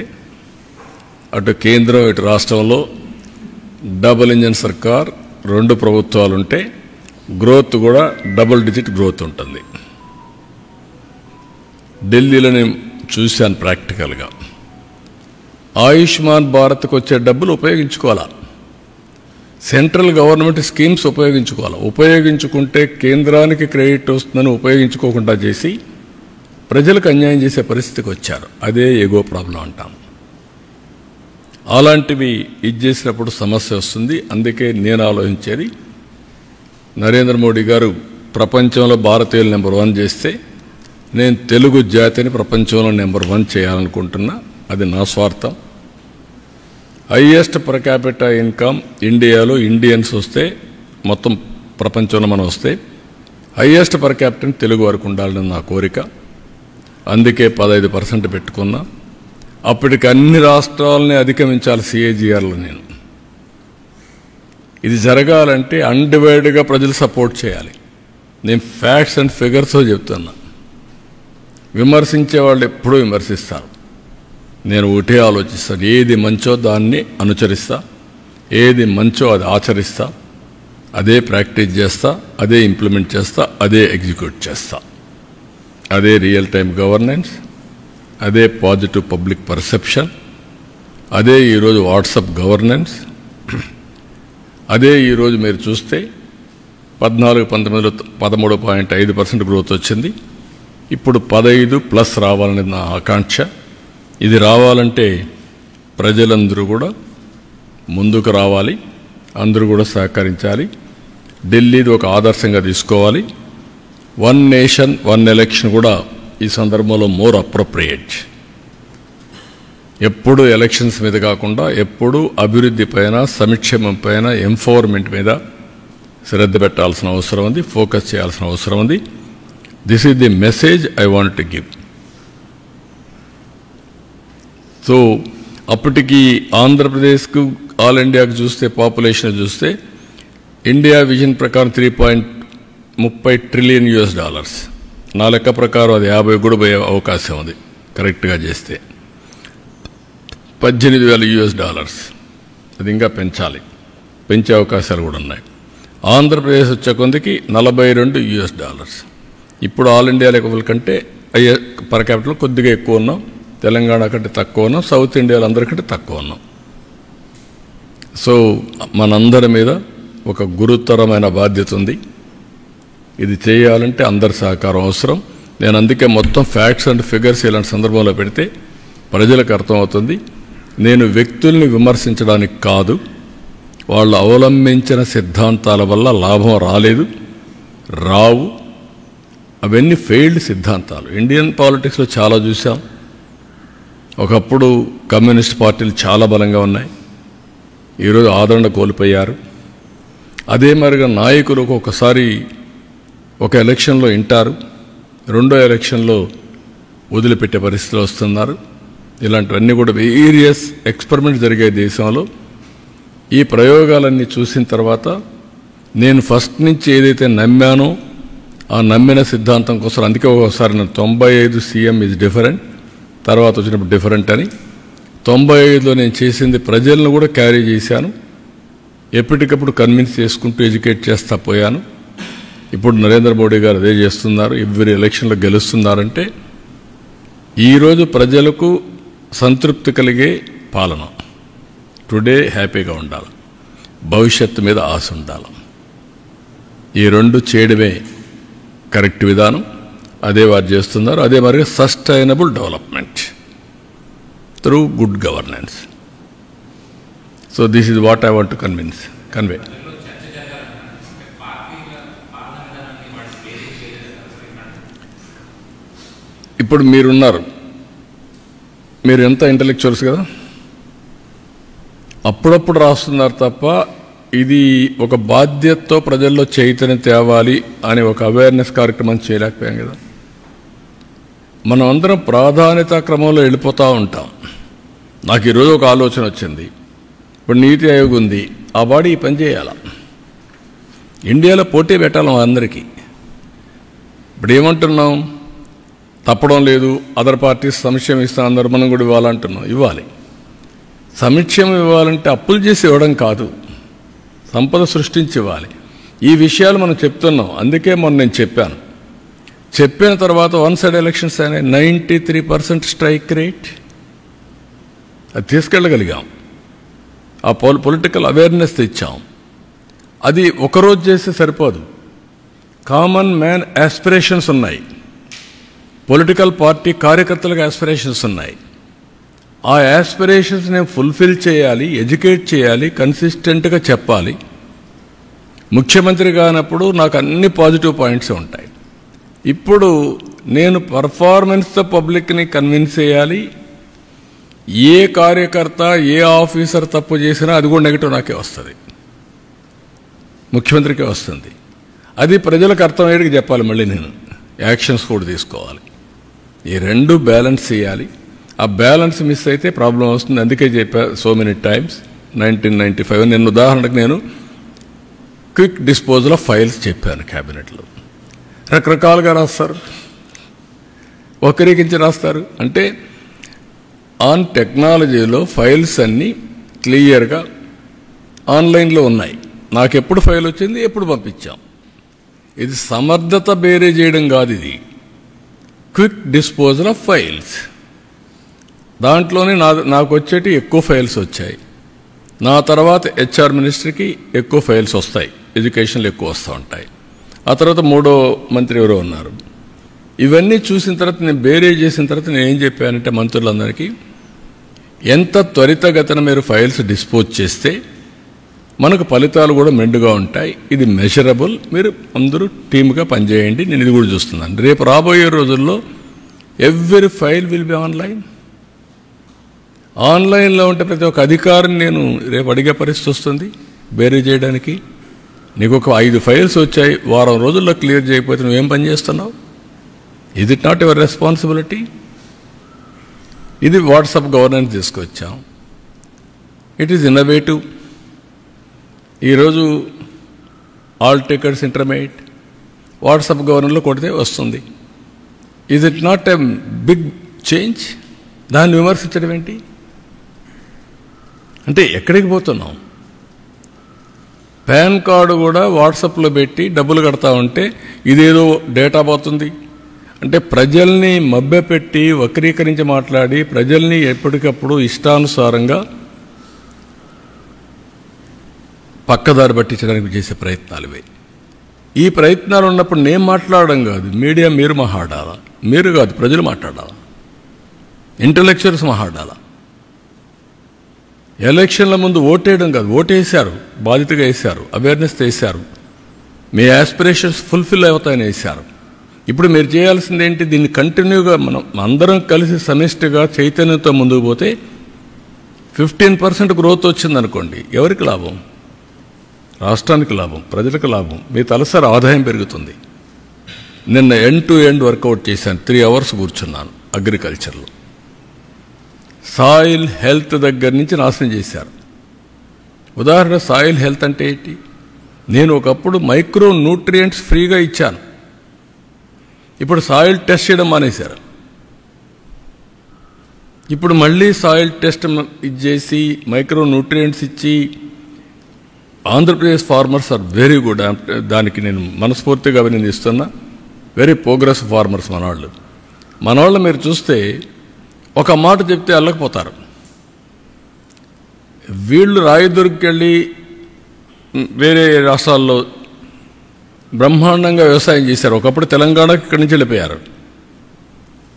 అటు కేంద్రం ఇటు రాష్ట్రంలో డబుల్ ఇంజన్ సర్కార్, 2 ప్రభుత్వాలు ఉంటే గ్రోత్ కూడా డబుల్ డిజిట్ గ్రోత్ ఉంటుంది. ఢిల్లీలో నేను చూశాను ప్రాక్టికల్గా. ఆయుష్మాన్ భారత్కి వచ్చే డబ్బులు ఉపయోగించుకోవాలా, సెంట్రల్ గవర్నమెంట్ స్కీమ్స్ ఉపయోగించుకుంటే కేంద్రానికి క్రెడిట్ వస్తుందని ఉపయోగించుకోకుండా చేసి ప్రజలకు అన్యాయం చేసే పరిస్థితికి వచ్చారు. అదే ఎగో ప్రాబ్లం అంటాం. అలాంటివి ఇది చేసినప్పుడు సమస్య వస్తుంది. అందుకే నేను ఆలోచించేది, నరేంద్ర మోడీ గారు ప్రపంచంలో భారతీయులు నెంబర్ 1 చేస్తే నేను తెలుగు జాతిని ప్రపంచంలో నెంబర్ 1 చేయాలనుకుంటున్నా. అది నా స్వార్థం. హైయెస్ట్ పర్ క్యాపిటల్ ఇన్కమ్ ఇండియాలో ఇండియన్స్ వస్తే, మొత్తం ప్రపంచంలో మనం వస్తే హైయెస్ట్ పర్ క్యాపిటల్ తెలుగు వరకు ఉండాలని నా కోరిక. అందుకే 15% పెట్టుకున్నా. అప్పటికి అన్ని రాష్ట్రాలని అధిగమించాలి సిఏజీఆర్లో. నేను ఇది జరగాలంటే అన్డివైడెడ్గా ప్రజలు సపోర్ట్ చేయాలి. నేను ఫ్యాక్ట్స్ అండ్ ఫిగర్స్తో చెప్తున్నా. విమర్శించే వాళ్ళు ఎప్పుడూ విమర్శిస్తారు. నేను ఒకటే ఆలోచిస్తాను, ఏది మంచో దాన్ని అనుసరిస్తా, ఏది మంచో అది ఆచరిస్తా, అదే ప్రాక్టీస్ చేస్తా, అదే ఇంప్లిమెంట్ చేస్తా, అదే ఎగ్జిక్యూట్ చేస్తా. అదే రియల్ టైం గవర్నెన్స్, అదే పాజిటివ్ పబ్లిక్ పర్సెప్షన్, అదే ఈరోజు వాట్సాప్ గవర్నెన్స్. అదే ఈరోజు మీరు చూస్తే 14-19లో 13.5% గ్రోత్ వచ్చింది. ఇప్పుడు 15+ రావాలనేది నా ఆకాంక్ష. ఇది రావాలంటే ప్రజలందరూ కూడా ముందుకు రావాలి, అందరూ కూడా సహకరించాలి. ఢిల్లీది ఒక ఆదర్శంగా తీసుకోవాలి. 1 నేషన్ 1 ఎలక్షన్ కూడా ఈ సందర్భంలో మోర్ అప్రోప్రియేట్. ఎప్పుడు ఎలక్షన్స్ మీద కాకుండా ఎప్పుడు అభివృద్ధి పైన, సంక్షేమం పైన, ఎంపవర్మెంట్ మీద శ్రద్ధ పెట్టాల్సిన అవసరం ఉంది, ఫోకస్ చేయాల్సిన అవసరం ఉంది. This is the message I want to give. So అప్పటికి ఆంధ్రప్రదేశ్కు, ఆల్ ఇండియాకు చూస్తే, పాపులేషన్ చూస్తే ఇండియా విజన్ ప్రకారం $3.30 ట్రిలియన్. నా లెక్క ప్రకారం అది 50 కూడా పోయే అవకాశం ఉంది కరెక్ట్గా చేస్తే. $18,000. అది ఇంకా పెంచాలి, పెంచే అవకాశాలు కూడా ఉన్నాయి. ఆంధ్రప్రదేశ్ వచ్చే కొందికి $42. ఇప్పుడు ఆల్ ఇండియా లెవెల్ కంటే పర్ క్యాపిటల్ కొద్దిగా ఎక్కువ ఉన్నాం, తెలంగాణ కంటే తక్కువ ఉన్నాం, సౌత్ ఇండియాలో అందరికంటే తక్కువ ఉన్నాం. సో మనందరి మీద ఒక గురుతరమైన బాధ్యత ఉంది. ఇది చేయాలంటే అందరి సహకారం అవసరం. నేను అందుకే మొత్తం ఫ్యాక్ట్స్ అండ్ ఫిగర్స్ ఇలాంటి సందర్భంలో పెడితే ప్రజలకు అర్థమవుతుంది. నేను వ్యక్తుల్ని విమర్శించడానికి కాదు, వాళ్ళు అవలంబించిన సిద్ధాంతాల వల్ల లాభం రాలేదు, రావు. అవన్నీ ఫెయిల్డ్ సిద్ధాంతాలు. ఇండియన్ పాలిటిక్స్లో చాలా చూసాం. ఒకప్పుడు కమ్యూనిస్ట్ పార్టీలు చాలా బలంగా ఉన్నాయి, ఈరోజు ఆదరణ కోల్పోయారు. అదే మరిగా నాయకులు ఒక్కొక్కసారి ఒక ఎలక్షన్లో వింటారు, రెండో ఎలక్షన్లో వదిలిపెట్టే పరిస్థితులు వస్తున్నారు. ఇలాంటివన్నీ కూడా వేరియస్ ఎక్స్పెరిమెంట్ జరిగే దేశంలో. ఈ ప్రయోగాలన్నీ చూసిన తర్వాత నేను ఫస్ట్ నుంచి ఏదైతే నమ్మానో ఆ నమ్మిన సిద్ధాంతం కోసం, అందుకే ఒకసారి నేను 95 సీఎం ఈజ్ డిఫరెంట్, తర్వాత వచ్చినప్పుడు డిఫరెంట్ అని 95లో నేను చేసింది ప్రజలను కూడా క్యారీ చేశాను. ఎప్పటికప్పుడు కన్విన్స్ చేసుకుంటూ ఎడ్యుకేట్ చేస్తా పోయాను. ఇప్పుడు నరేంద్ర మోడీ గారు అదే చేస్తున్నారు. ఎవ్రీ ఎలక్షన్లో గెలుస్తున్నారంటే ఈరోజు ప్రజలకు సంతృప్తి కలిగే పాలన. టుడే హ్యాపీగా ఉండాలి, భవిష్యత్తు మీద ఆశ ఉండాలి. ఈ రెండు చేయడమే కరెక్ట్ విధానం. అదే వారు చేస్తున్నారు. అదే మరి sustainable development through good governance. So this is what I want to convey. ఇప్పుడు మీరున్నారు, మీరు ఎంత ఇంటలెక్చువల్స్ కదా, అప్పుడప్పుడు రాస్తున్నారు తప్ప ఇది ఒక బాధ్యతతో ప్రజల్లో చైతన్యం తేవాలి అనే ఒక అవేర్నెస్ కార్యక్రమం చేయలేకపోయాం కదా. మనం అందరం ప్రాధాన్యత క్రమంలో వెళ్ళిపోతూ ఉంటాం. నాకు ఈరోజు ఒక ఆలోచన వచ్చింది. ఇప్పుడు నీతి ఆయోగ్ ఉంది, ఆ బాడీ ఈ పని చేయాల, ఇండియాలో పోటీ పెట్టాలి అందరికీ. ఇప్పుడు ఏమంటున్నాం, తప్పడం లేదు, అదర్ పార్టీస్ సంక్షేమం ఇస్తాం, అందరూ మనం కూడా ఇవ్వాలంటున్నాం. ఇవ్వాలి, సంక్షేమం ఇవ్వాలంటే అప్పులు చేసి ఇవ్వడం కాదు, సంపద సృష్టించి ఇవ్వాలి. ఈ విషయాలు మనం చెప్తున్నాం. అందుకే మొన్న నేను చెప్పిన తర్వాత వన్ సైడ్ ఎలక్షన్స్ అయినాయి, 93% స్ట్రైక్ రేట్. అది తీసుకెళ్ళగలిగాం, ఆ పొలిటికల్ అవేర్నెస్ తెచ్చాం. అది ఒకరోజు చేస్తే సరిపోదు. కామన్ మ్యాన్ యాస్పిరేషన్స్ ఉన్నాయి, పొలిటికల్ పార్టీ కార్యకర్తలకు యాస్పిరేషన్స్ ఉన్నాయి. ఆ యాస్పిరేషన్స్ నేను ఫుల్ఫిల్ చేయాలి, ఎడ్యుకేట్ చేయాలి, కన్సిస్టెంట్గా చెప్పాలి. ముఖ్యమంత్రి కానప్పుడు నాకు అన్ని పాజిటివ్ పాయింట్స్ ఉంటాయి. ఇప్పుడు నేను పర్ఫార్మెన్స్తో పబ్లిక్ని కన్విన్స్ చేయాలి. ఏ కార్యకర్త ఏ ఆఫీసర్ తప్పు చేసినా అది కూడా నెగిటివ్ నాకే వస్తుంది, ముఖ్యమంత్రికే వస్తుంది. అది ప్రజలకు అర్థమయ్యేటికి చెప్పాలి. మళ్ళీ నేను యాక్షన్స్ కూడా తీసుకోవాలి. ఈ రెండు బ్యాలెన్స్ చేయాలి. ఆ బ్యాలెన్స్ మిస్ అయితే ప్రాబ్లం వస్తుంది. అందుకే చెప్పా సో మెనీ టైమ్స్ 1995 నేను ఉదాహరణకు నేను క్విక్ డిస్పోజల్ ఆఫ్ ఫైల్స్ చెప్పాను. క్యాబినెట్లో రకరకాలుగా రాస్తారు, వక్రీకరించి రాస్తారు. అంటే ఆన్ టెక్నాలజీలో ఫైల్స్ అన్నీ క్లియర్గా ఆన్లైన్లో ఉన్నాయి. నాకు ఎప్పుడు ఫైల్ వచ్చింది, ఎప్పుడు పంపించాం. ఇది సమర్థత బేరే చేయడం కాదు, ఇది క్విక్ డిస్పోజల్ ఆఫ్ ఫైల్స్. దాంట్లోనే నాకు వచ్చేటి ఎక్కువ ఫైల్స్ వచ్చాయి. నా తర్వాత హెచ్ఆర్ మినిస్టర్కి ఎక్కువ ఫైల్స్ వస్తాయి, ఎడ్యుకేషన్లో ఎక్కువ వస్తూ ఉంటాయి. ఆ తర్వాత మూడో మంత్రి ఎవరో ఉన్నారు. ఇవన్నీ చూసిన తర్వాత నేను బేరే చేసిన తర్వాత నేను ఏం చెప్పానంటే మంత్రులందరికీ, ఎంత త్వరితగతిన మీరు ఫైల్స్ డిస్పోజ్ చేస్తే మనకు ఫలితాలు కూడా మెండుగా ఉంటాయి. ఇది మెజరబుల్. మీరు అందరూ టీమ్గా పనిచేయండి. నేను ఇది కూడా చూస్తున్నాను. రేపు రాబోయే రోజుల్లో every file will be online. ఆన్లైన్లో ఉంటే ప్రతి ఒక్క అధికారిని నేను రేపు అడిగే పరిస్థితి వస్తుంది బేరీ చేయడానికి. నీకు ఒక 5 ఫైల్స్ వచ్చాయి, వారం రోజుల్లో క్లియర్ చేయకపోతే నువ్వేం పని చేస్తున్నావు? Is it not your responsibility? ఇది వాట్సాప్ గవర్నెన్స్ తీసుకొచ్చాం. It is innovative. ఈరోజు ఆల్ టికెట్స్ ఇంటర్మీడియట్ వాట్సాప్ గవర్నర్లో కొడితే వస్తుంది. Is it not a big change? దాన్ని విమర్శించడం ఏంటి? అంటే ఎక్కడికి పోతున్నాం? పాన్ కార్డు కూడా వాట్సాప్లో పెట్టి డబ్బులు కడతా ఉంటే ఇదేదో డేటా పోతుంది అంటే ప్రజల్ని మభ్యపెట్టి వక్రీకరించి మాట్లాడి ప్రజల్ని ఎప్పటికప్పుడు ఇష్టానుసారంగా పక్కదారి పట్టించడానికి చేసే ప్రయత్నాలు ఇవి. ఈ ప్రయత్నాలు ఉన్నప్పుడు నేను మాట్లాడడం కాదు, మీడియా మీరు మాట్లాడాలా, మీరు కాదు ప్రజలు మాట్లాడాలా, ఇంటలెక్చువల్స్ మాట్లాడాలా. ఎలక్షన్ల ముందు ఓటేయడం కాదు, ఓటేసారు, బాధ్యతగా వేశారు, అవేర్నెస్ వేశారు, మీ యాస్పిరేషన్స్ ఫుల్ఫిల్ అవుతాయని వేశారు. ఇప్పుడు మీరు చేయాల్సింది ఏంటి? దీన్ని కంటిన్యూగా మనం అందరం కలిసి సమిష్టిగా చైతన్యంతో ముందుకు పోతే 15% గ్రోత్ వచ్చిందనుకోండి, ఎవరికి లాభం? రాష్ట్రానికి లాభం, ప్రజలకు లాభం, మీ తలసరి ఆదాయం పెరుగుతుంది. నిన్న ఎండ్ టు ఎండ్ వర్కౌట్ చేశాను, 3 hours కూర్చున్నాను అగ్రికల్చర్లో. సాయిల్ హెల్త్ దగ్గర నుంచి నాశనం చేశారు. ఉదాహరణ సాయిల్ హెల్త్ అంటే ఏంటి? నేను ఒకప్పుడు మైక్రో న్యూట్రియంట్స్ ఫ్రీగా ఇచ్చాను, ఇప్పుడు సాయిల్ టెస్ట్ చేయడం మానేశారు. ఇప్పుడు మళ్ళీ సాయిల్ టెస్ట్ ఇచ్చేసి మైక్రో న్యూట్రియంట్స్ ఇచ్చి Andhra Pradesh farmers are very good. దానికి నేను మనస్ఫూర్తిగా అభినందిస్తున్నా. వెరీ ప్రోగ్రెస్ ఫార్మర్స్ మనవాళ్ళు మీరు చూస్తే ఒక మాట చెప్తే అల్లకపోతారు. వీళ్ళు రాయదుర్గకి వెళ్ళి వేరే రాష్ట్రాల్లో బ్రహ్మాండంగా వ్యవసాయం చేశారు. ఒకప్పుడు తెలంగాణకి ఇక్కడి నుంచి వెళ్ళిపోయారు,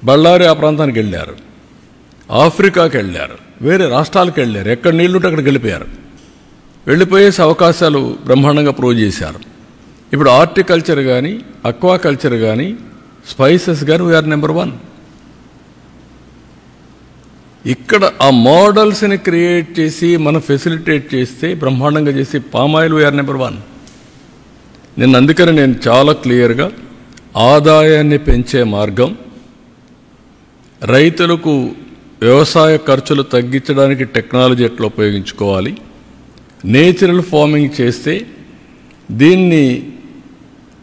బళ్ళారి ఆ ప్రాంతానికి వెళ్ళారు, ఆఫ్రికాకి వెళ్ళారు, వేరే రాష్ట్రాలకు వెళ్ళారు, ఎక్కడ నీళ్లుంటే అక్కడికి వెళ్ళిపోయారు. వెళ్ళిపోయేసి అవకాశాలు బ్రహ్మాండంగా ప్రూవ్ చేశారు. ఇప్పుడు హార్టికల్చర్ కానీ, అక్వాకల్చర్ కానీ, స్పైసెస్ కానీ వీఆర్ నెంబర్ 1. ఇక్కడ ఆ మోడల్స్ని క్రియేట్ చేసి మనం ఫెసిలిటేట్ చేస్తే బ్రహ్మాండంగా చేసి పామాయిల్ వీఆర్ నెంబర్ 1. అందుకని నేను చాలా క్లియర్గా ఆదాయాన్ని పెంచే మార్గం, రైతులకు వ్యవసాయ ఖర్చులు తగ్గించడానికి టెక్నాలజీ ఎట్లా ఉపయోగించుకోవాలి, నేచురల్ ఫార్మింగ్ చేస్తే దీన్ని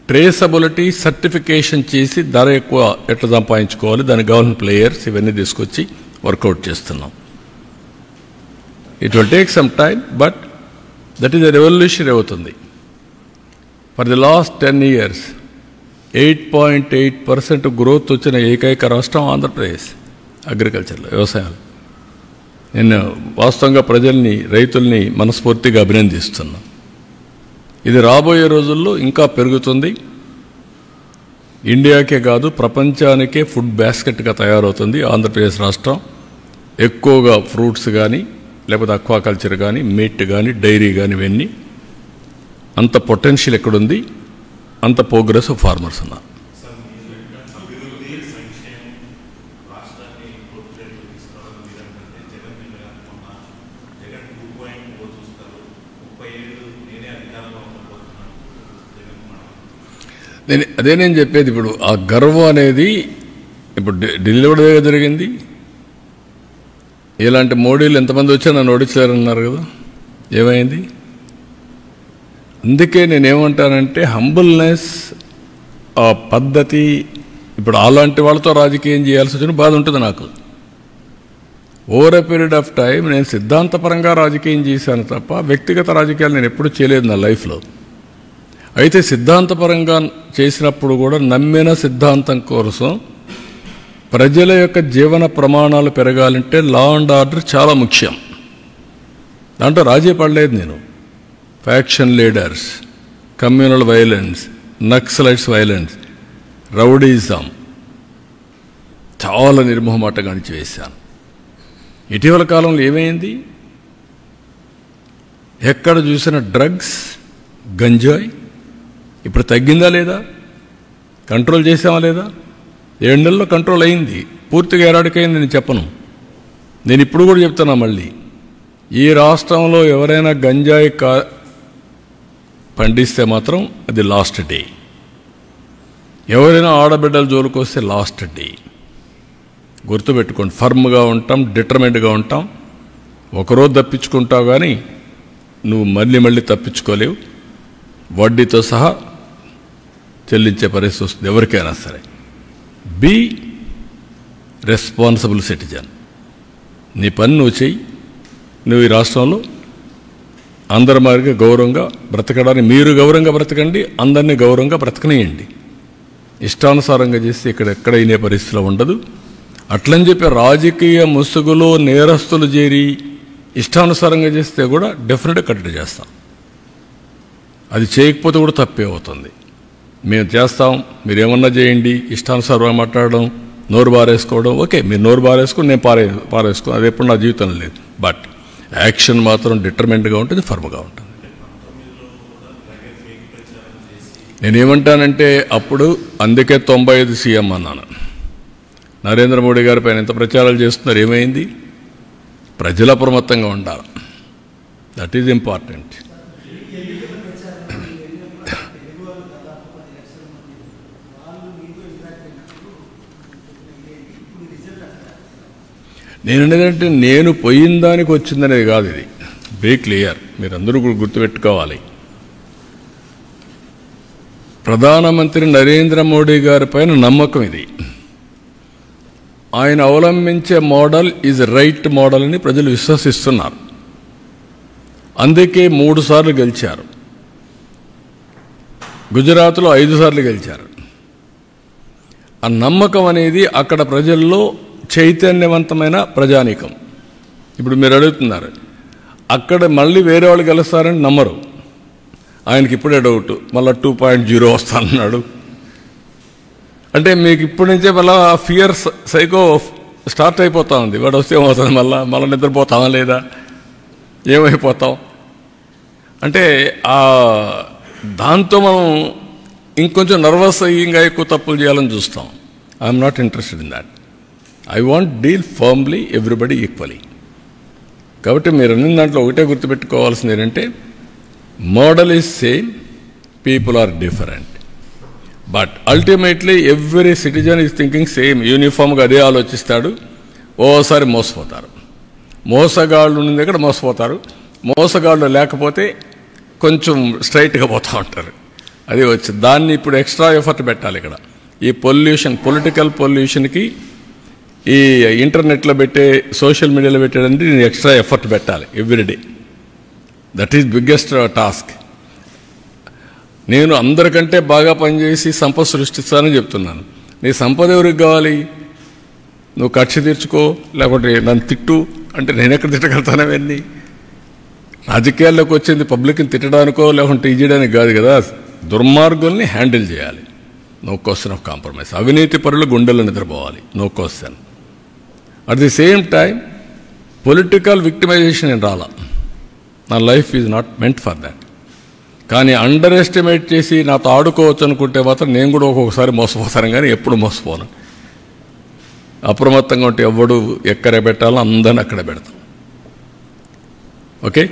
ట్రేసబిలిటీ సర్టిఫికేషన్ చేసి ధర ఎక్కువ ఎట్లా సంపాదించుకోవాలి, దానికి కావాల్సిన ప్లేయర్స్ ఇవన్నీ తీసుకొచ్చి వర్కౌట్ చేస్తున్నాం. It will take some time, but that is a revolution అవుతుంది. For the last 10 years 8.8% growth వచ్చిన ఏకైక రాష్ట్రం ఆంధ్రప్రదేశ్ అగ్రికల్చర్లో, వ్యవసాయం. నేను వాస్తవంగా ప్రజల్ని, రైతుల్ని మనస్ఫూర్తిగా అభినందిస్తున్నాను. ఇది రాబోయే రోజుల్లో ఇంకా పెరుగుతుంది. ఇండియాకే కాదు ప్రపంచానికే ఫుడ్ బాస్కెట్గా తయారవుతుంది ఆంధ్రప్రదేశ్ రాష్ట్రం. ఎక్కువగా ఫ్రూట్స్ కానీ, లేకపోతే అక్వాకల్చర్ కానీ, మీట్ కానీ, డైరీ కానీ, ఇవన్నీ అంత పొటెన్షియల్ ఎక్కడుంది, అంత ప్రోగ్రెస్ ఫార్మర్స్ ఉన్నారు. అదే నేను చెప్పేది. ఇప్పుడు ఆ గర్వం అనేది ఇప్పుడు ఢిల్లీ కూడా జరిగింది. ఇలాంటి మోడీలు ఎంతమంది వచ్చా నన్ను ఓడించలేరన్నారు కదా, ఏమైంది? అందుకే నేనేమంటానంటే హంబుల్నెస్, ఆ పద్ధతి. ఇప్పుడు అలాంటి వాళ్ళతో రాజకీయం చేయాల్సి వచ్చిన బాధ ఉంటుంది నాకు. Over a period of time నేను సిద్ధాంతపరంగా రాజకీయం చేశాను తప్ప వ్యక్తిగత రాజకీయాలు నేను ఎప్పుడూ చేయలేదు నా లైఫ్లో. అయితే సిద్ధాంతపరంగా చేసినప్పుడు కూడా నమ్మిన సిద్ధాంతం కోసం ప్రజల యొక్క జీవన ప్రమాణాలు పెరగాలంటే లా అండ్ ఆర్డర్ చాలా ముఖ్యం. దాంట్లో రాజీ పడలేదు నేను. Faction leaders, communal violence, Naxalites violence, rowdyism చాలా నిర్మోహమాటంగా అణిచివేశాను. ఇటీవల కాలంలో ఏమైంది? ఎక్కడ చూసిన డ్రగ్స్, గంజాయి. ఇప్పుడు తగ్గిందా లేదా? కంట్రోల్ చేసామా లేదా? 7 నెలల్లో కంట్రోల్ అయింది. పూర్తిగా ఎరాడికైంది నేను చెప్పను. నేను ఇప్పుడు కూడా చెప్తున్నా మళ్ళీ, ఈ రాష్ట్రంలో ఎవరైనా గంజాయి పండిస్తే మాత్రం అది లాస్ట్ డే. ఎవరైనా ఆడబిడ్డల జోలికి వస్తే లాస్ట్ డే. గుర్తుపెట్టుకోండి, ఫర్మ్గా ఉంటాం, డిటర్మెంట్గా ఉంటాం. ఒకరోజు తప్పించుకుంటావు కానీ నువ్వు మళ్ళీ తప్పించుకోలేవు. వడ్డీతో సహా చెల్లించే పరిస్థితి వస్తుంది ఎవరికైనా సరే. Be responsible citizen. నీ పని నువ్వు చెయ్యి. నువ్వు ఈ రాష్ట్రంలో అందరి మాదిరిగా గౌరవంగా బ్రతకడానికి మీరు గౌరవంగా బ్రతకండి, అందరినీ గౌరవంగా బ్రతకనియండి. ఇష్టానుసారంగా చేస్తే ఇక్కడ ఎక్కడ అయినే పరిస్థితిలో ఉండదు. అట్లని చెప్పి రాజకీయ ముసుగులో నేరస్తులు చేరి ఇష్టానుసారంగా చేస్తే కూడా డెఫినెట్గా కట్టడి చేస్తాం. అది చేయకపోతే కూడా తప్పే అవుతుంది. మేము చేస్తాం, మీరేమన్నా చేయండి. ఇష్టానుసారంగా మాట్లాడడం, నోరు బారేసుకోవడం, ఓకే మీరు నోరు బారేసుకుని నేను పారేసుకో, అది ఎప్పుడు నా జీవితంలో లేదు. బట్ యాక్షన్ మాత్రం డిటర్మెంట్గా ఉంటుంది, ఫర్మ్గా ఉంటుంది. నేనేమంటానంటే అప్పుడు అందుకే 95 సీఎం అన్నాను. నరేంద్ర మోడీ గారి పైన ఎంత ప్రచారాలు చేస్తున్నారు, ఏమైంది? ప్రజల అప్రమత్తంగా ఉండాలి. That is important. నేననేదంటే నేను పోయిన దానికి వచ్చిందనేది కాదు. ఇది బీ క్లియర్, మీరందరూ గుర్తుపెట్టుకోవాలి. ప్రధానమంత్రి నరేంద్ర మోడీ గారి పైన నమ్మకం ఇది. ఆయన అవలంబించే మోడల్ ఈజ్ రైట్ మోడల్ అని ప్రజలు విశ్వసిస్తున్నారు. అందుకే 3 సార్లు గెలిచారు. గుజరాత్లో 5 సార్లు గెలిచారు. ఆ నమ్మకం అనేది అక్కడ ప్రజల్లో చైతన్యవంతమైన ప్రజానీకం. ఇప్పుడు మీరు అడుగుతున్నారు, అక్కడ మళ్ళీ వేరే వాళ్ళు గెలుస్తారని నమ్మరు. ఆయనకి ఇప్పుడే డౌట్, మళ్ళీ 2.0 వస్తానన్నాడు. అంటే మీకు ఇప్పటి నుంచే మళ్ళీ ఫియర్ సైకో స్టార్ట్ అయిపోతా ఉంది. వాడు వస్తే ఏమవుతుంది, మళ్ళీ నిద్రపోతామా లేదా, ఏమైపోతాం అంటే దాంతో మనం ఇంకొంచెం నర్వస్ అయ్యి ఇంకా ఎక్కువ తప్పులు చేయాలని చూస్తాం. I'm not interested in that. I want deal firmly everybody equally. కాబట్టి మీరు అన్ని దాంట్లో ఒకటే గుర్తుపెట్టుకోవాల్సింది ఏంటంటే, model is same, people are different, but ultimately every citizen is thinking same. యూనిఫామ్గా అదే ఆలోచిస్తాడు. ఓసారి మోసపోతారు. మోసగాళ్ళు ఉన్న దగ్గర మోసపోతారు. మోసగాళ్ళు లేకపోతే కొంచెం స్ట్రైట్గా పోతూ ఉంటారు. అది వచ్చి దాన్ని ఇప్పుడు ఎక్స్ట్రా ఎఫర్ట్ పెట్టాలి. ఇక్కడ ఈ పొలిటికల్ పొల్యూషన్కి ఈ ఇంటర్నెట్లో పెట్టే, సోషల్ మీడియాలో పెట్టేదంటే నేను ఎక్స్ట్రా ఎఫర్ట్ పెట్టాలి everyday. That is biggest task. నేను అందరికంటే బాగా పనిచేసి సంపద సృష్టిస్తానని చెప్తున్నాను. నీ సంపద ఎవరికి కావాలి? నువ్వు కక్ష తీర్చుకో, లేకపోతే నన్ను తిట్టు అంటే నేను ఎక్కడ తిట్టగలుగుతాను? అవన్నీ రాజకీయాల్లోకి వచ్చింది పబ్లిక్ని తిట్టడానికో లేకుంటే ఇచ్చేయడానికి కాదు కదా. దుర్మార్గుల్ని హ్యాండిల్ చేయాలి. No question of compromise. అవినీతి పరులు గుండెల్లో నిద్రపోవాలి. No question. At the same time political victimization ఏం రాలా. నా life is not meant for that. కానీ అండర్ ఎస్టిమేట్ చేసి నాతో ఆడుకోవచ్చు అనుకుంటే మాత్రం నేను కూడా ఒక్కొక్కసారి మోసపోతాను, కానీ ఎప్పుడు మోసపోను. అప్రమత్తంగా ఉంటే ఎవడు ఎక్కడ పెట్టాలో అందరిని అక్కడ పెడతాం. ఓకే.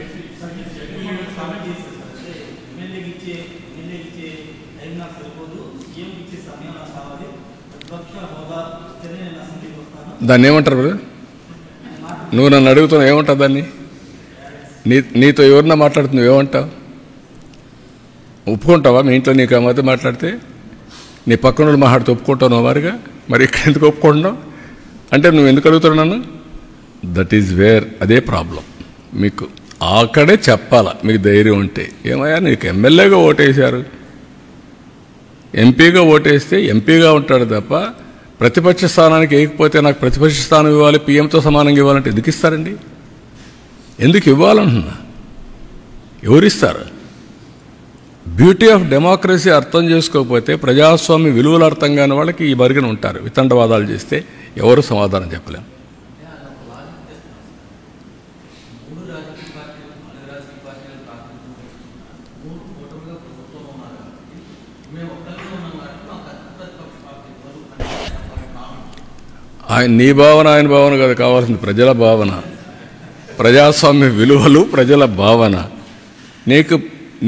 దాన్ని ఏమంటారు? నువ్వు నన్ను అడుగుతున్నావు ఏమంటావు దాన్ని? నీతో ఎవరన్నా మాట్లాడుతున్నావు ఏమంటావు? ఒప్పుకుంటావా? మీ ఇంట్లో నీకు ఆ మధ్య మాట్లాడితే నీ పక్కన మాట్లాడితే ఒప్పుకుంటావు వారిగా? మరి ఇక్కడ ఎందుకు ఒప్పుకుంటున్నావు అంటే నువ్వు ఎందుకు అడుగుతావు నన్ను? దట్ ఈజ్ వేర్ అదే ప్రాబ్లం. మీకు అక్కడే చెప్పాలా మీకు ధైర్యం ఉంటే. ఏమయ్యా నీకు ఎమ్మెల్యేగా ఓటేశారు, ఎంపీగా ఓటేస్తే ఎంపీగా ఉంటాడు తప్ప ప్రతిపక్ష స్థానానికి వేయకపోతే నాకు ప్రతిపక్ష స్థానం ఇవ్వాలి, పీఎంతో సమానంగా ఇవ్వాలంటే ఎందుకు ఇస్తారండి? ఎందుకు ఇవ్వాలంటున్నా? ఎవరిస్తారు? బ్యూటీ ఆఫ్ డెమోక్రసీ అర్థం చేసుకోకపోతే, ప్రజాస్వామ్య విలువలు అర్థం కాని వాళ్ళకి ఈ బరిగిన ఉంటారు. వితండవాదాలు చేస్తే ఎవరు సమాధానం చెప్పలేం. నీ భావన ఆయన భావన కాదు కావాల్సింది, ప్రజల భావన, ప్రజాస్వామ్య విలువలు, ప్రజల భావన.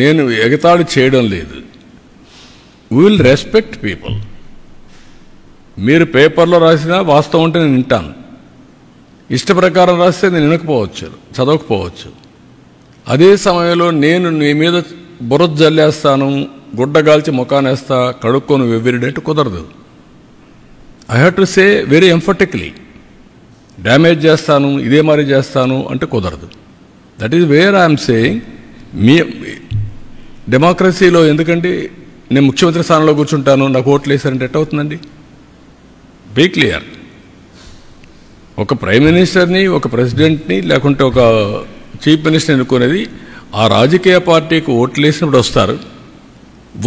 నేను ఎగతాళి చేయడం లేదు. We will respect people. మీరు పేపర్లో రాసినా వాస్తవం ఉంటే నేను వింటాను. ఇష్ట ప్రకారం రాస్తే నేను వినకపోవచ్చు, చదవకపోవచ్చు. అదే సమయంలో నేను నీ మీద బురద జల్లేస్తాను, గుడ్డగాల్చి ముఖానేస్తా, కడుక్కొని ఎవ్రీడే కుదరదు. I have to say very emphatically. Damage చేస్తాను, ఇదే మరి చేస్తాను అంటే కుదరదు. That is where I'm saying. డెమోక్రసీలో ఎందుకంటే నేను ముఖ్యమంత్రి స్థానంలో కూర్చుంటాను, నాకు ఓట్లు వేసారంటే ఎట్ అవుతుందండి? Be clear. ఒక ప్రైమ్ మినిస్టర్ని, ఒక ప్రెసిడెంట్ని, లేకుంటే ఒక చీఫ్ మినిస్టర్ని ఎన్నుకునేది ఆ రాజకీయ పార్టీకి ఓట్లు వేసినప్పుడు వస్తారు.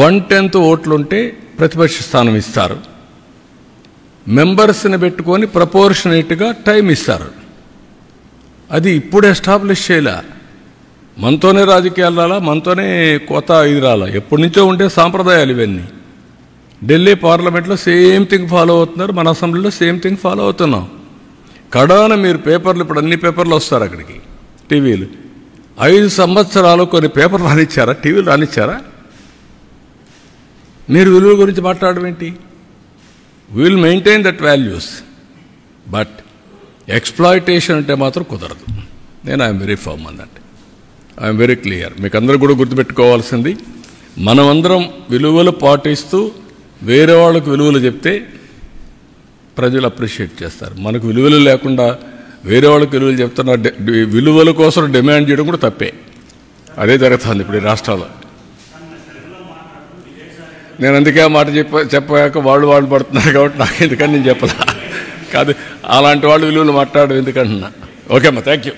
1/10 ఓట్లుంటే ప్రతిపక్ష స్థానం ఇస్తారు. మెంబర్స్ని పెట్టుకొని ప్రపోర్షనేట్గా టైం ఇస్తారు. అది ఇప్పుడు ఎస్టాబ్లిష్ చేయలే. మనతోనే రాజకీయాలు రాలా, మనతోనే కొత్త ఇది రాలా. ఎప్పటి నుంచో ఉండే సాంప్రదాయాలు ఇవన్నీ. ఢిల్లీ పార్లమెంట్లో సేమ్ థింగ్ ఫాలో అవుతున్నారు, మన అసెంబ్లీలో సేమ్ థింగ్ ఫాలో అవుతున్నాం. కడాన మీరు పేపర్లు, ఇప్పుడు అన్ని పేపర్లు వస్తారు అక్కడికి, టీవీలు. 5 సంవత్సరాలు కొన్ని పేపర్లు రానిచ్చారా? టీవీలు రానిచ్చారా? మీరు విలువ గురించి మాట్లాడడం ఏంటి? We will maintain that values, but exploitation అంటే మాత్రం కుదరదు. నేను I'm very firm on that. I'm very clear. మీకు అందరూ కూడా గుర్తుపెట్టుకోవాల్సింది, మనమందరం విలువలు పాటిస్తూ వేరే వాళ్ళకు విలువలు చెప్తే ప్రజలు అప్రిషియేట్ చేస్తారు. మనకు విలువలు లేకుండా వేరే వాళ్ళకి విలువలు చెప్తున్న విలువల కోసం డిమాండ్ చేయడం కూడా తప్పే. అదే జరుగుతుంది ఇప్పుడు ఈ రాష్ట్రాల్లో. నేను అందుకే ఆ మాట చెప్పాక వాళ్ళు పడుతున్నారు కాబట్టి నాకు ఎందుకని నేను చెప్పలా. కాదు, అలాంటి వాళ్ళు విలువలు మాట్లాడడం ఎందుకంటున్నా. ఓకే అమ్మా, థ్యాంక్ యూ.